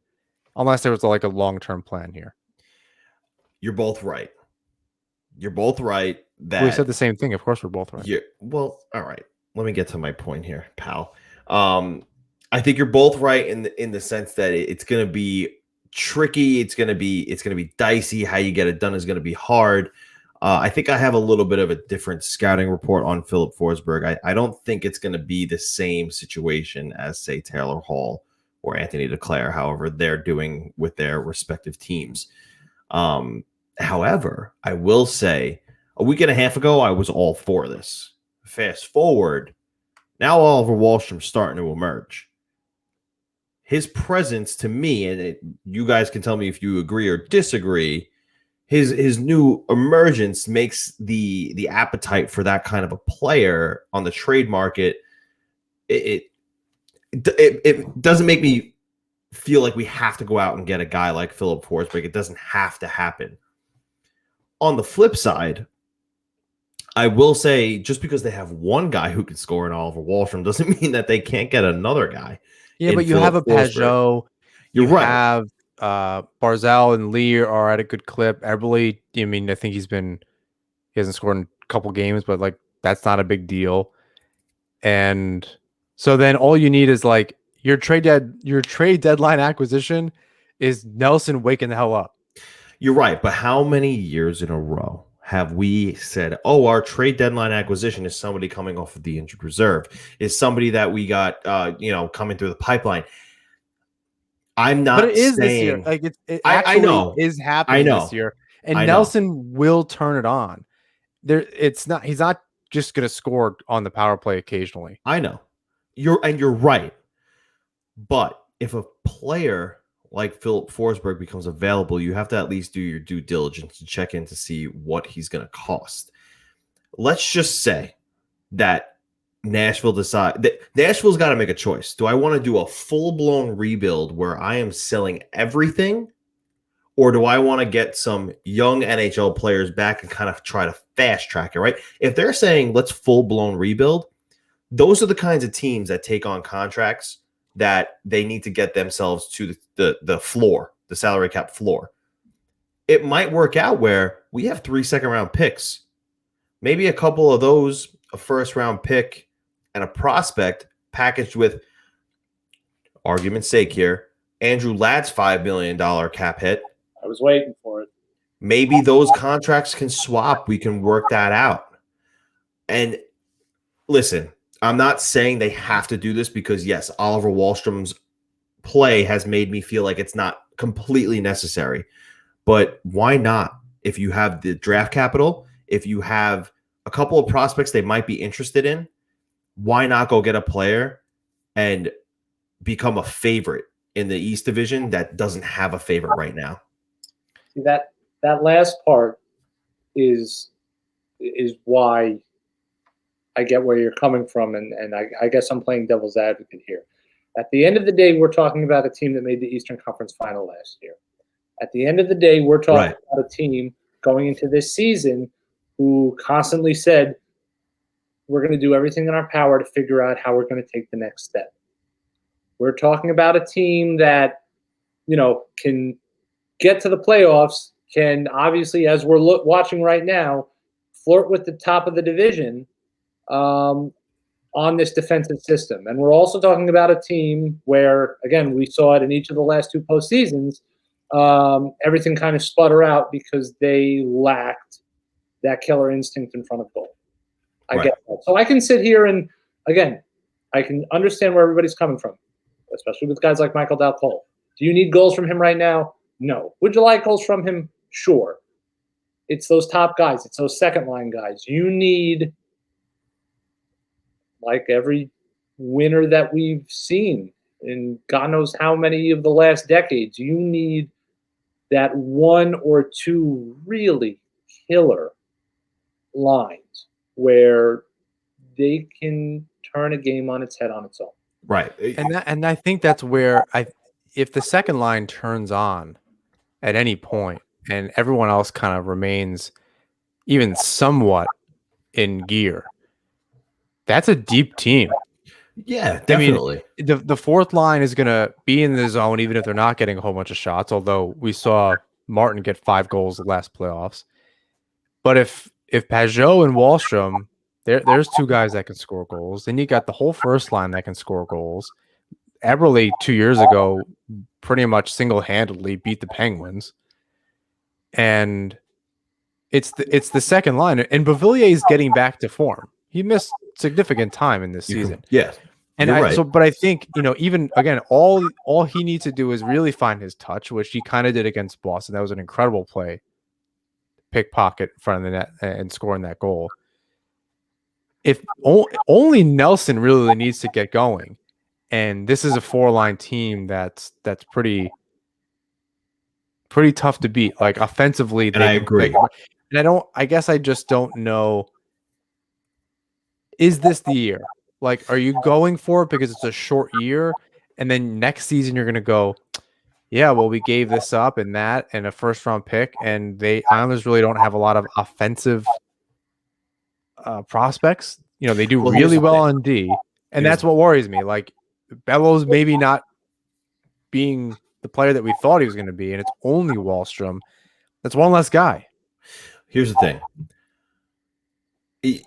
unless there was like a long-term plan here. You're both right. You're both right. That we said the same thing. Of course, we're both right. Well, all right. Let me get to my point here, pal. I think you're both right in the sense that it's going to be tricky. It's going to be dicey. How you get it done is going to be hard. I think I have a little bit of a different scouting report on Philip Forsberg. I don't think it's going to be the same situation as, say, Taylor Hall or Anthony DeClaire, however they're doing with their respective teams. However, I will say a week and a half ago, I was all for this. Fast forward, now Oliver Wahlstrom's starting to emerge. His presence to me, and you guys can tell me if you agree or disagree, his new emergence makes the appetite for that kind of a player on the trade market. It doesn't make me feel like we have to go out and get a guy like Philip Forsberg. It doesn't have to happen. On the flip side, I will say just because they have one guy who can score in Oliver Wahlstrom doesn't mean that they can't get another guy. Yeah, but you have a Pajot. You're right. Have Barzal and Lee are at a good clip. Eberle, I think he hasn't scored in a couple games, but like that's not a big deal. And so then all you need is like your trade deadline acquisition is Nelson waking the hell up. You're right, but how many years in a row have we said, oh, our trade deadline acquisition is somebody coming off of the injured reserve, is somebody that we got coming through the pipeline? I'm not but it is saying this year. Like it actually I know is happening this year. And Nelson will turn it on. He's not just gonna score on the power play occasionally. I know. You're right. But if a player like Philip Forsberg becomes available, you have to at least do your due diligence to check in to see what he's going to cost. Let's just say that Nashville's got to make a choice. Do I want to do a full-blown rebuild where I am selling everything, or do I want to get some young NHL players back and kind of try to fast track it, right? If they're saying let's full-blown rebuild, those are the kinds of teams that take on contracts that they need to get themselves to the floor, the salary cap floor. It might work out where we have 3 second-round picks. Maybe a couple of those, a first-round pick and a prospect packaged with, argument's sake here, Andrew Ladd's $5 million cap hit. I was waiting for it. Maybe those contracts can swap. We can work that out. And listen, I'm not saying they have to do this because, yes, Oliver Wahlstrom's play has made me feel like it's not completely necessary. But why not? If you have the draft capital, if you have a couple of prospects they might be interested in, why not go get a player and become a favorite in the East Division that doesn't have a favorite right now? See, that last part is why I get where you're coming from, and I guess I'm playing devil's advocate here. At the end of the day, we're talking about a team that made the Eastern Conference Final last year. At the end of the day, we're talking about a team going into this season who constantly said, we're going to do everything in our power to figure out how we're going to take the next step. We're talking about a team that, can get to the playoffs, can obviously, as we're watching right now, flirt with the top of the division on this defensive system. And we're also talking about a team where, again, we saw it in each of the last 2 postseasons, everything kind of sputter out because they lacked that killer instinct in front of goal. I get that. So I can sit here and, again, I can understand where everybody's coming from, especially with guys like Michael Dal-Cole. Do you need goals from him right now? No. Would you like goals from him? Sure. It's those top guys. It's those second-line guys. You need, like every winner that we've seen in God knows how many of the last decades, you need that 1 or 2 really killer lines where they can turn a game on its head on its own. Right. And I think that's where if the second line turns on at any point and everyone else kind of remains even somewhat in gear, that's a deep team. Yeah, I mean, definitely. the fourth line is going to be in the zone, even if they're not getting a whole bunch of shots. Although we saw Martin get 5 goals the last playoffs, but if Pajot and Wahlstrom, there's 2 guys that can score goals. Then you got the whole first line that can score goals. Eberle 2 years ago pretty much single-handedly beat the Penguins, and it's the second line. And Beauvillier is getting back to form. He missed significant time in this season. Yeah, And you're right. but I think, even again, all he needs to do is really find his touch, which he kind of did against Boston. That was an incredible play, pickpocket in front of the net and scoring that goal. If only Nelson really needs to get going, and this is a 4-line team that's pretty tough to beat. Like offensively, And I agree. And I guess I just don't know. Is this the year? Like, are you going for it because it's a short year, and then next season you're going to go, yeah, well, we gave this up and that and a first-round pick, and Islanders really don't have a lot of offensive prospects. They do really well on D, and that's what worries me. Like, Bellows maybe not being the player that we thought he was going to be, and it's only Wahlstrom. That's one less guy. Here's the thing.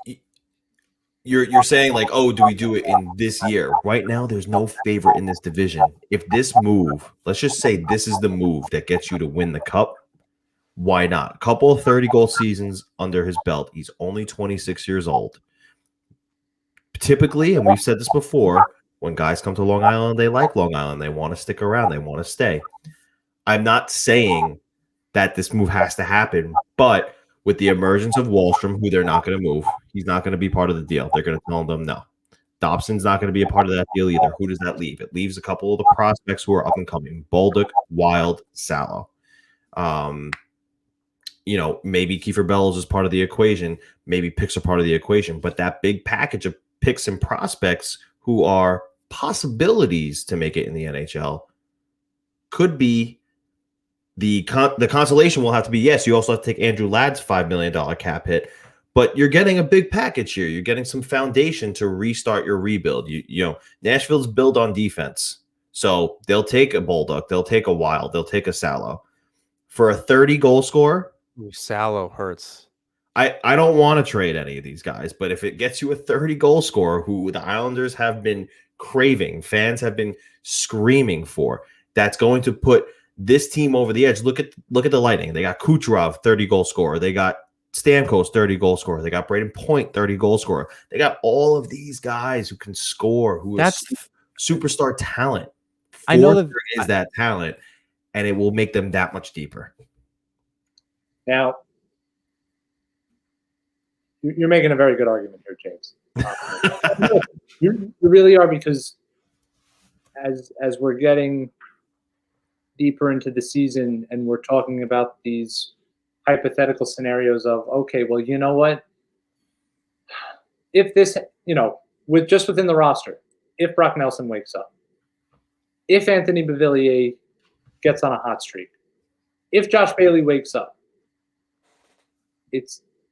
You're saying like, oh, do we do it in this year? Right now, there's no favorite in this division. If this move, let's just say this is the move that gets you to win the cup, why not? A couple of 30-goal seasons under his belt. He's only 26 years old. Typically, and we've said this before, when guys come to Long Island, they like Long Island. They want to stick around. They want to stay. I'm not saying that this move has to happen, but with the emergence of Wahlstrom, who they're not going to move, he's not going to be part of the deal. They're going to tell them no. Dobson's not going to be a part of that deal either. Who does that leave? It leaves a couple of the prospects who are up and coming: Bolduc, Wild, Salo. Maybe Kiefer Bellows is part of the equation. Maybe picks are part of the equation. But that big package of picks and prospects who are possibilities to make it in the NHL could be the consolation will have to be, yes, you also have to take Andrew Ladd's $5 million cap hit, but you're getting a big package here. You're getting some foundation to restart your rebuild. Nashville's built on defense. So they'll take a Bolduc, they'll take a Wild, they'll take a Salo. For a 30-goal scorer, Salo hurts. I don't want to trade any of these guys, but if it gets you a 30-goal scorer who the Islanders have been craving, fans have been screaming for, that's going to put this team over the edge. Look at the Lightning. They got Kucherov, 30-goal scorer. They got Stamkos, 30-goal scorer. They got Braden Point, 30-goal scorer. They got all of these guys who can score, who are superstar talent. I know that is that talent, and it will make them that much deeper. Now, you're making a very good argument here, James. You really are, because as we're getting deeper into the season and we're talking about these hypothetical scenarios of, okay, well, you know what? If this, within the roster, if Brock Nelson wakes up, if Anthony Beauvillier gets on a hot streak, if Josh Bailey wakes up,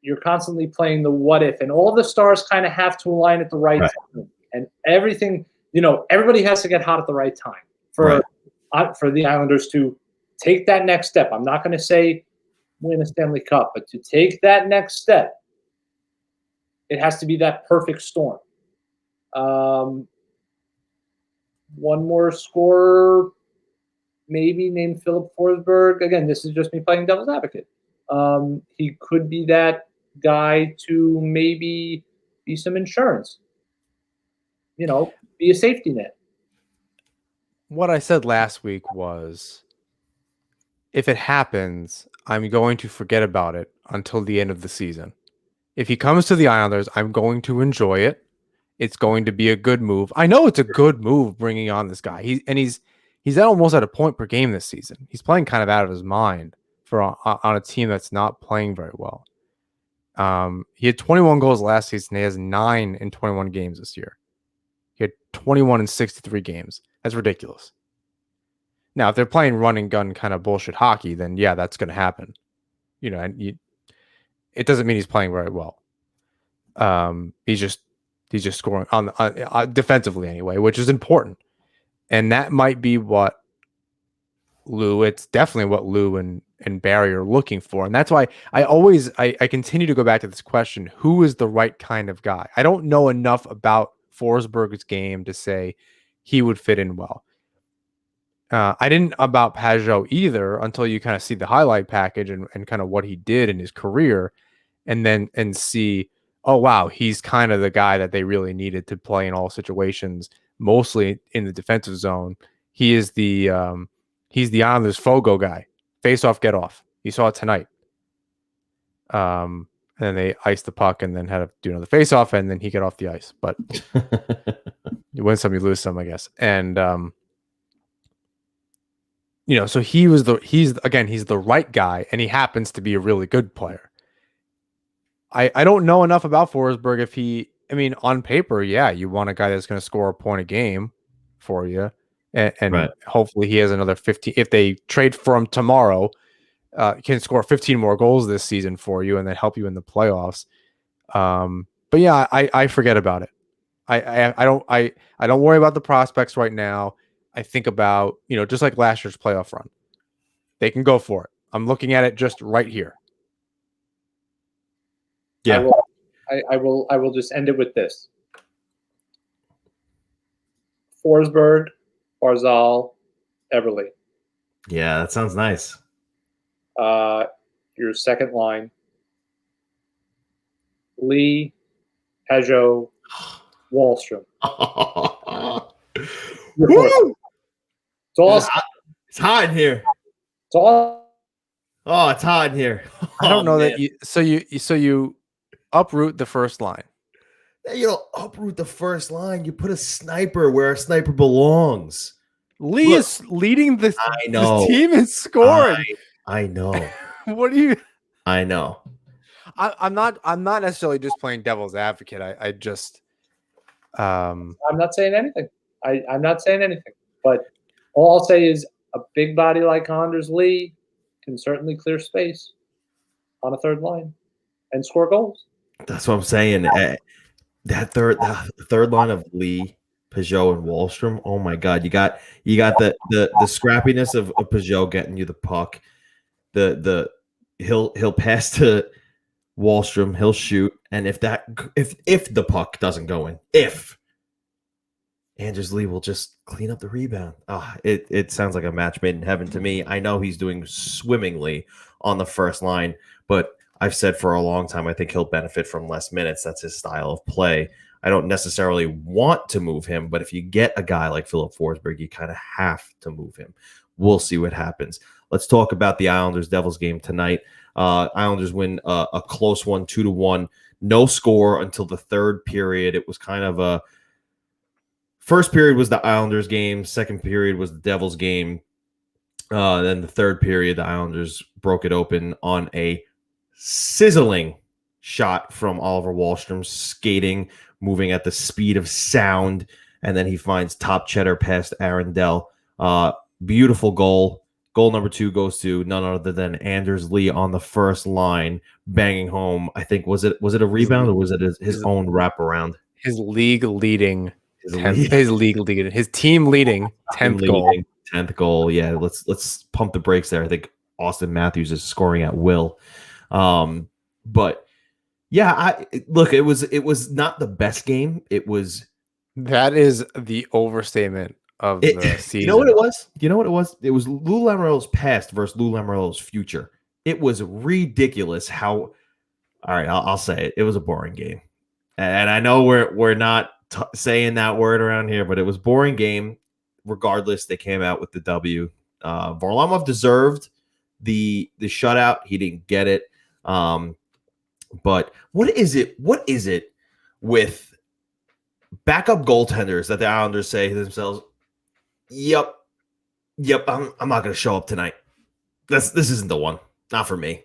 you're constantly playing the what if, and all the stars kind of have to align at the right time, and everything, everybody has to get hot at the right time for the Islanders to take that next step. I'm not going to say win a Stanley Cup, but to take that next step, it has to be that perfect storm. One more scorer, maybe, named Philip Forsberg. Again, this is just me playing devil's advocate. He could be that guy to maybe be some insurance, be a safety net. What I said last week was, if it happens, I'm going to forget about it until the end of the season. If he comes to the Islanders, I'm going to enjoy it. It's going to be a good move. I know it's a good move bringing on this guy. He's almost at a point per game this season. He's playing kind of out of his mind on a team that's not playing very well. He had 21 goals last season. He has 9 in 21 games this year. He had 21 in 63 games. That's ridiculous. Now, if they're playing run and gun kind of bullshit hockey, then yeah, that's going to happen. And it doesn't mean he's playing very well. He's just scoring on defensively anyway, which is important. And that might be what it's definitely what Lou and Barry are looking for. And that's why I continue to go back to this question: who is the right kind of guy? I don't know enough about Forsberg's game to say he would fit in well. I didn't about Pajot either until you kind of see the highlight package and kind of what he did in his career, and see, oh wow, he's kind of the guy that they really needed to play in all situations, mostly in the defensive zone. He is the Islanders Fogo guy. Face off, get off. You saw it tonight. And then they iced the puck and then had to do another face off, and then he got off the ice. But you win some, you lose some, I guess. And so he's the right guy, and he happens to be a really good player. I don't know enough about Forsberg. On paper, yeah, you want a guy that's going to score a point a game for you, and Right. hopefully he has another 15. If they trade for him tomorrow, can score 15 more goals this season for you, and then help you in the playoffs. But yeah, I forget about it. I don't worry about the prospects right now. I think about, just like last year's playoff run. They can go for it. I'm looking at it just right here. Yeah. I will just end it with this. Forsberg, Barzal, Everly. Yeah, that sounds nice. Your second line. Lee, Pajot, Wahlstrom. Woo! It's awesome. It's hot in here. It's all. Oh, it's hot in here. I don't know man. that you uproot the first line. You don't uproot the first line. You put a sniper where a sniper belongs. Lee is leading this team in scoring. I know. What do you? I know. I'm not necessarily just playing devil's advocate. I just. I'm not saying anything. I'm not saying anything. But all I'll say is a big body like Anders Lee can certainly clear space on a third line and score goals. That's what I'm saying. That third line of Lee, Pajot, and Wahlstrom. Oh my God, you got the scrappiness of Pajot getting you the puck. He'll pass to Wahlstrom, he'll shoot, and if the puck doesn't go in, Anders Lee will just clean up the rebound. It sounds like a match made in heaven to me. I know he's doing swimmingly on the first line, but I've said for a long time I think he'll benefit from less minutes. That's his style of play. I don't necessarily want to move him, but if you get a guy like Philip Forsberg, you kind of have to move him. We'll see what happens. Let's talk about the Islanders-Devils game tonight. Islanders win a close one, 2-1. No score until the third period. It was kind of a first period was the Islanders game. Second period was the Devils game. Then the third period, the Islanders broke it open on a sizzling shot from Oliver Wahlstrom, skating, moving at the speed of sound, and then he finds top cheddar past Arundel. Beautiful goal. Goal number 2 goes to none other than Anders Lee on the first line, banging home. I think was it a rebound or was it his own wraparound? His league leading, his team leading 10th goal. 10th goal. Yeah, let's pump the brakes there. I think Austin Matthews is scoring at will. But yeah, it was not the best game. That is the overstatement of the season. You know what it was? It was Lou Lamoriello's past versus Lou Lamoriello's future. It was ridiculous how. All right, I'll say it. It was a boring game, and I know we're not saying that word around here, but it was a boring game. Regardless, they came out with the W. Varlamov deserved the shutout. He didn't get it. But what is it with backup goaltenders that the Islanders say to themselves, Yep, I'm not going to show up tonight. This isn't the one. Not for me.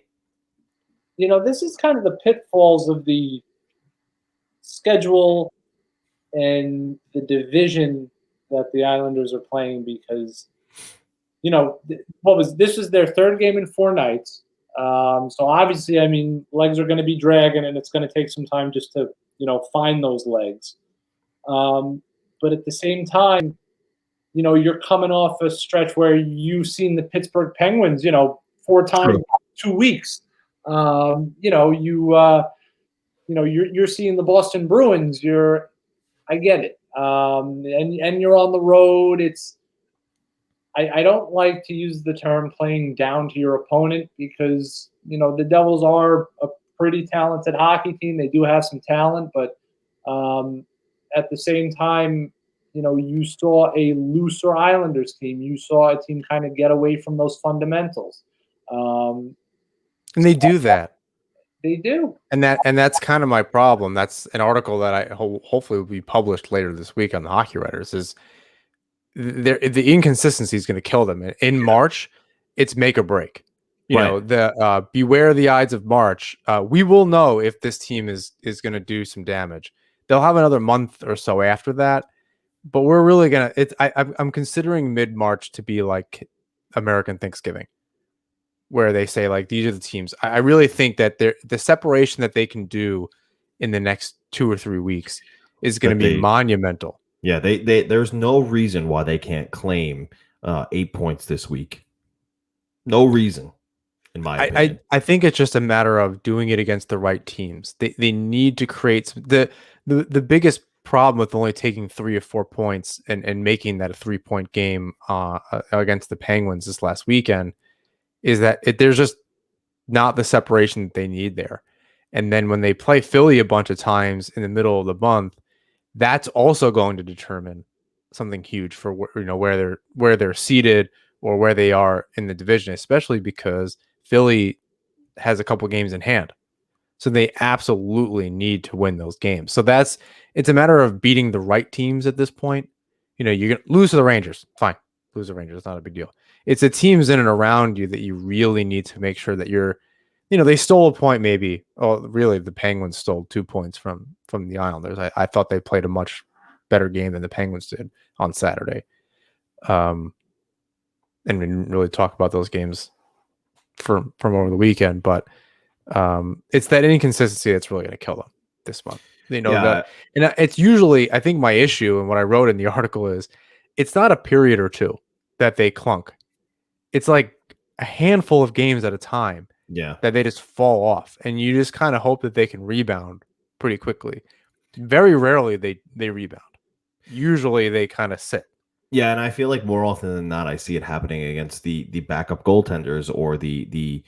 This is kind of the pitfalls of the schedule and the division that the Islanders are playing, because this was their third game in 4 nights. So obviously, I mean, legs are going to be dragging, and it's going to take some time just to find those legs. But at the same time, you're coming off a stretch where you've seen the Pittsburgh Penguins, 4 times in 2 weeks. You're seeing the Boston Bruins. I get it. And you're on the road. I don't like to use the term playing down to your opponent, because the Devils are a pretty talented hockey team. They do have some talent, but at the same time, you saw a looser Islanders team. You saw a team kind of get away from those fundamentals. And they do that. They do. And that's kind of my problem. That's an article that I hopefully will be published later this week on the Hockey Writers. Is the inconsistency is going to kill them. In March, it's make or break. Beware the Ides of March. We will know if this team is going to do some damage. They'll have another month or so after that, but we're really gonna. I'm considering mid-March to be like American Thanksgiving, where they say like these are the teams. I really think that the separation that they can do in the next 2 or 3 weeks is going to be monumental. Yeah, there's no reason why they can't claim 8 points this week. No reason, in my opinion. I think it's just a matter of doing it against the right teams. They need to create the biggest problem with only taking 3 or 4 points and making that a 3-point game against the Penguins this last weekend is that there's just not the separation that they need there. And then when they play Philly a bunch of times in the middle of the month, that's also going to determine something huge for where they're seated or where they are in the division, especially because Philly has a couple games in hand. So they absolutely need to win those games. So it's a matter of beating the right teams at this point. You're going to lose to the Rangers. Fine. Lose the Rangers. It's not a big deal. It's the teams in and around you that you really need to make sure that you're, they stole a point maybe. Oh, really, the Penguins stole 2 points from the Islanders. I thought they played a much better game than the Penguins did on Saturday. And we didn't really talk about those games from over the weekend, but it's that inconsistency that's really going to kill them this month. That, and it's usually, I think my issue and what I wrote in the article is it's not a period or two that they clunk. It's like a handful of games at a time. Yeah, that they just fall off, and you just kind of hope that they can rebound pretty quickly. Very rarely they rebound. Usually they kind of sit. Yeah, and I feel like more often than not, I see it happening against the backup goaltenders or the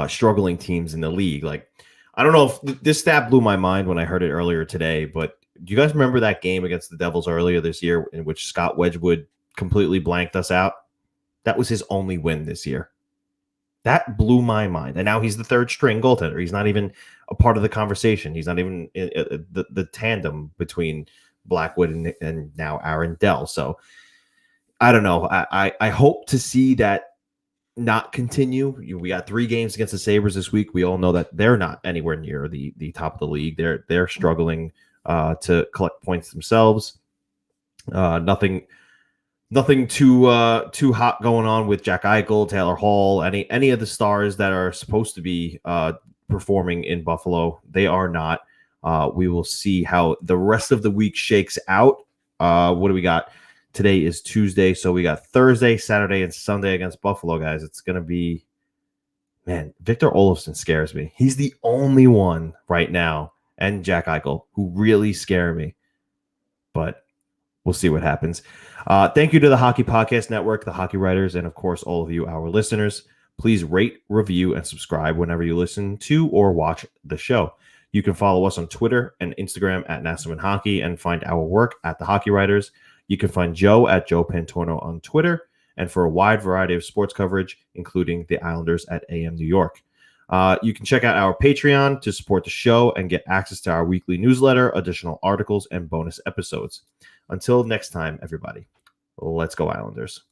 struggling teams in the league. Like, I don't know if this stat blew my mind when I heard it earlier today, but do you guys remember that game against the Devils earlier this year in which Scott Wedgwood completely blanked us out? That was his only win this year. That blew my mind. And now he's the third string goaltender. He's not even a part of the conversation. He's not even the tandem between Blackwood and now Aaron Dell. So I don't know. I hope to see that not continue. We got 3 games against the Sabres this week. We all know that they're not anywhere near the top of the league. They're struggling to collect points themselves. Nothing too hot going on with Jack Eichel, Taylor Hall, any of the stars that are supposed to be performing in Buffalo. They are not. We will see how the rest of the week shakes out. What do we got? Today is Tuesday, so we got Thursday, Saturday, and Sunday against Buffalo, guys. It's going to be, man, Victor Olofsson scares me. He's the only one right now, and Jack Eichel, who really scare me. But we'll see what happens. Thank you to the Hockey Podcast Network, the Hockey Writers, and, of course, all of you, our listeners. Please rate, review, and subscribe whenever you listen to or watch the show. You can follow us on Twitter and Instagram at Nassaumen Hockey and find our work at the Hockey Writers. You can find Joe at Joe Pantorno on Twitter and for a wide variety of sports coverage, including the Islanders at AM New York. You can check out our Patreon to support the show and get access to our weekly newsletter, additional articles, and bonus episodes. Until next time, everybody, let's go Islanders.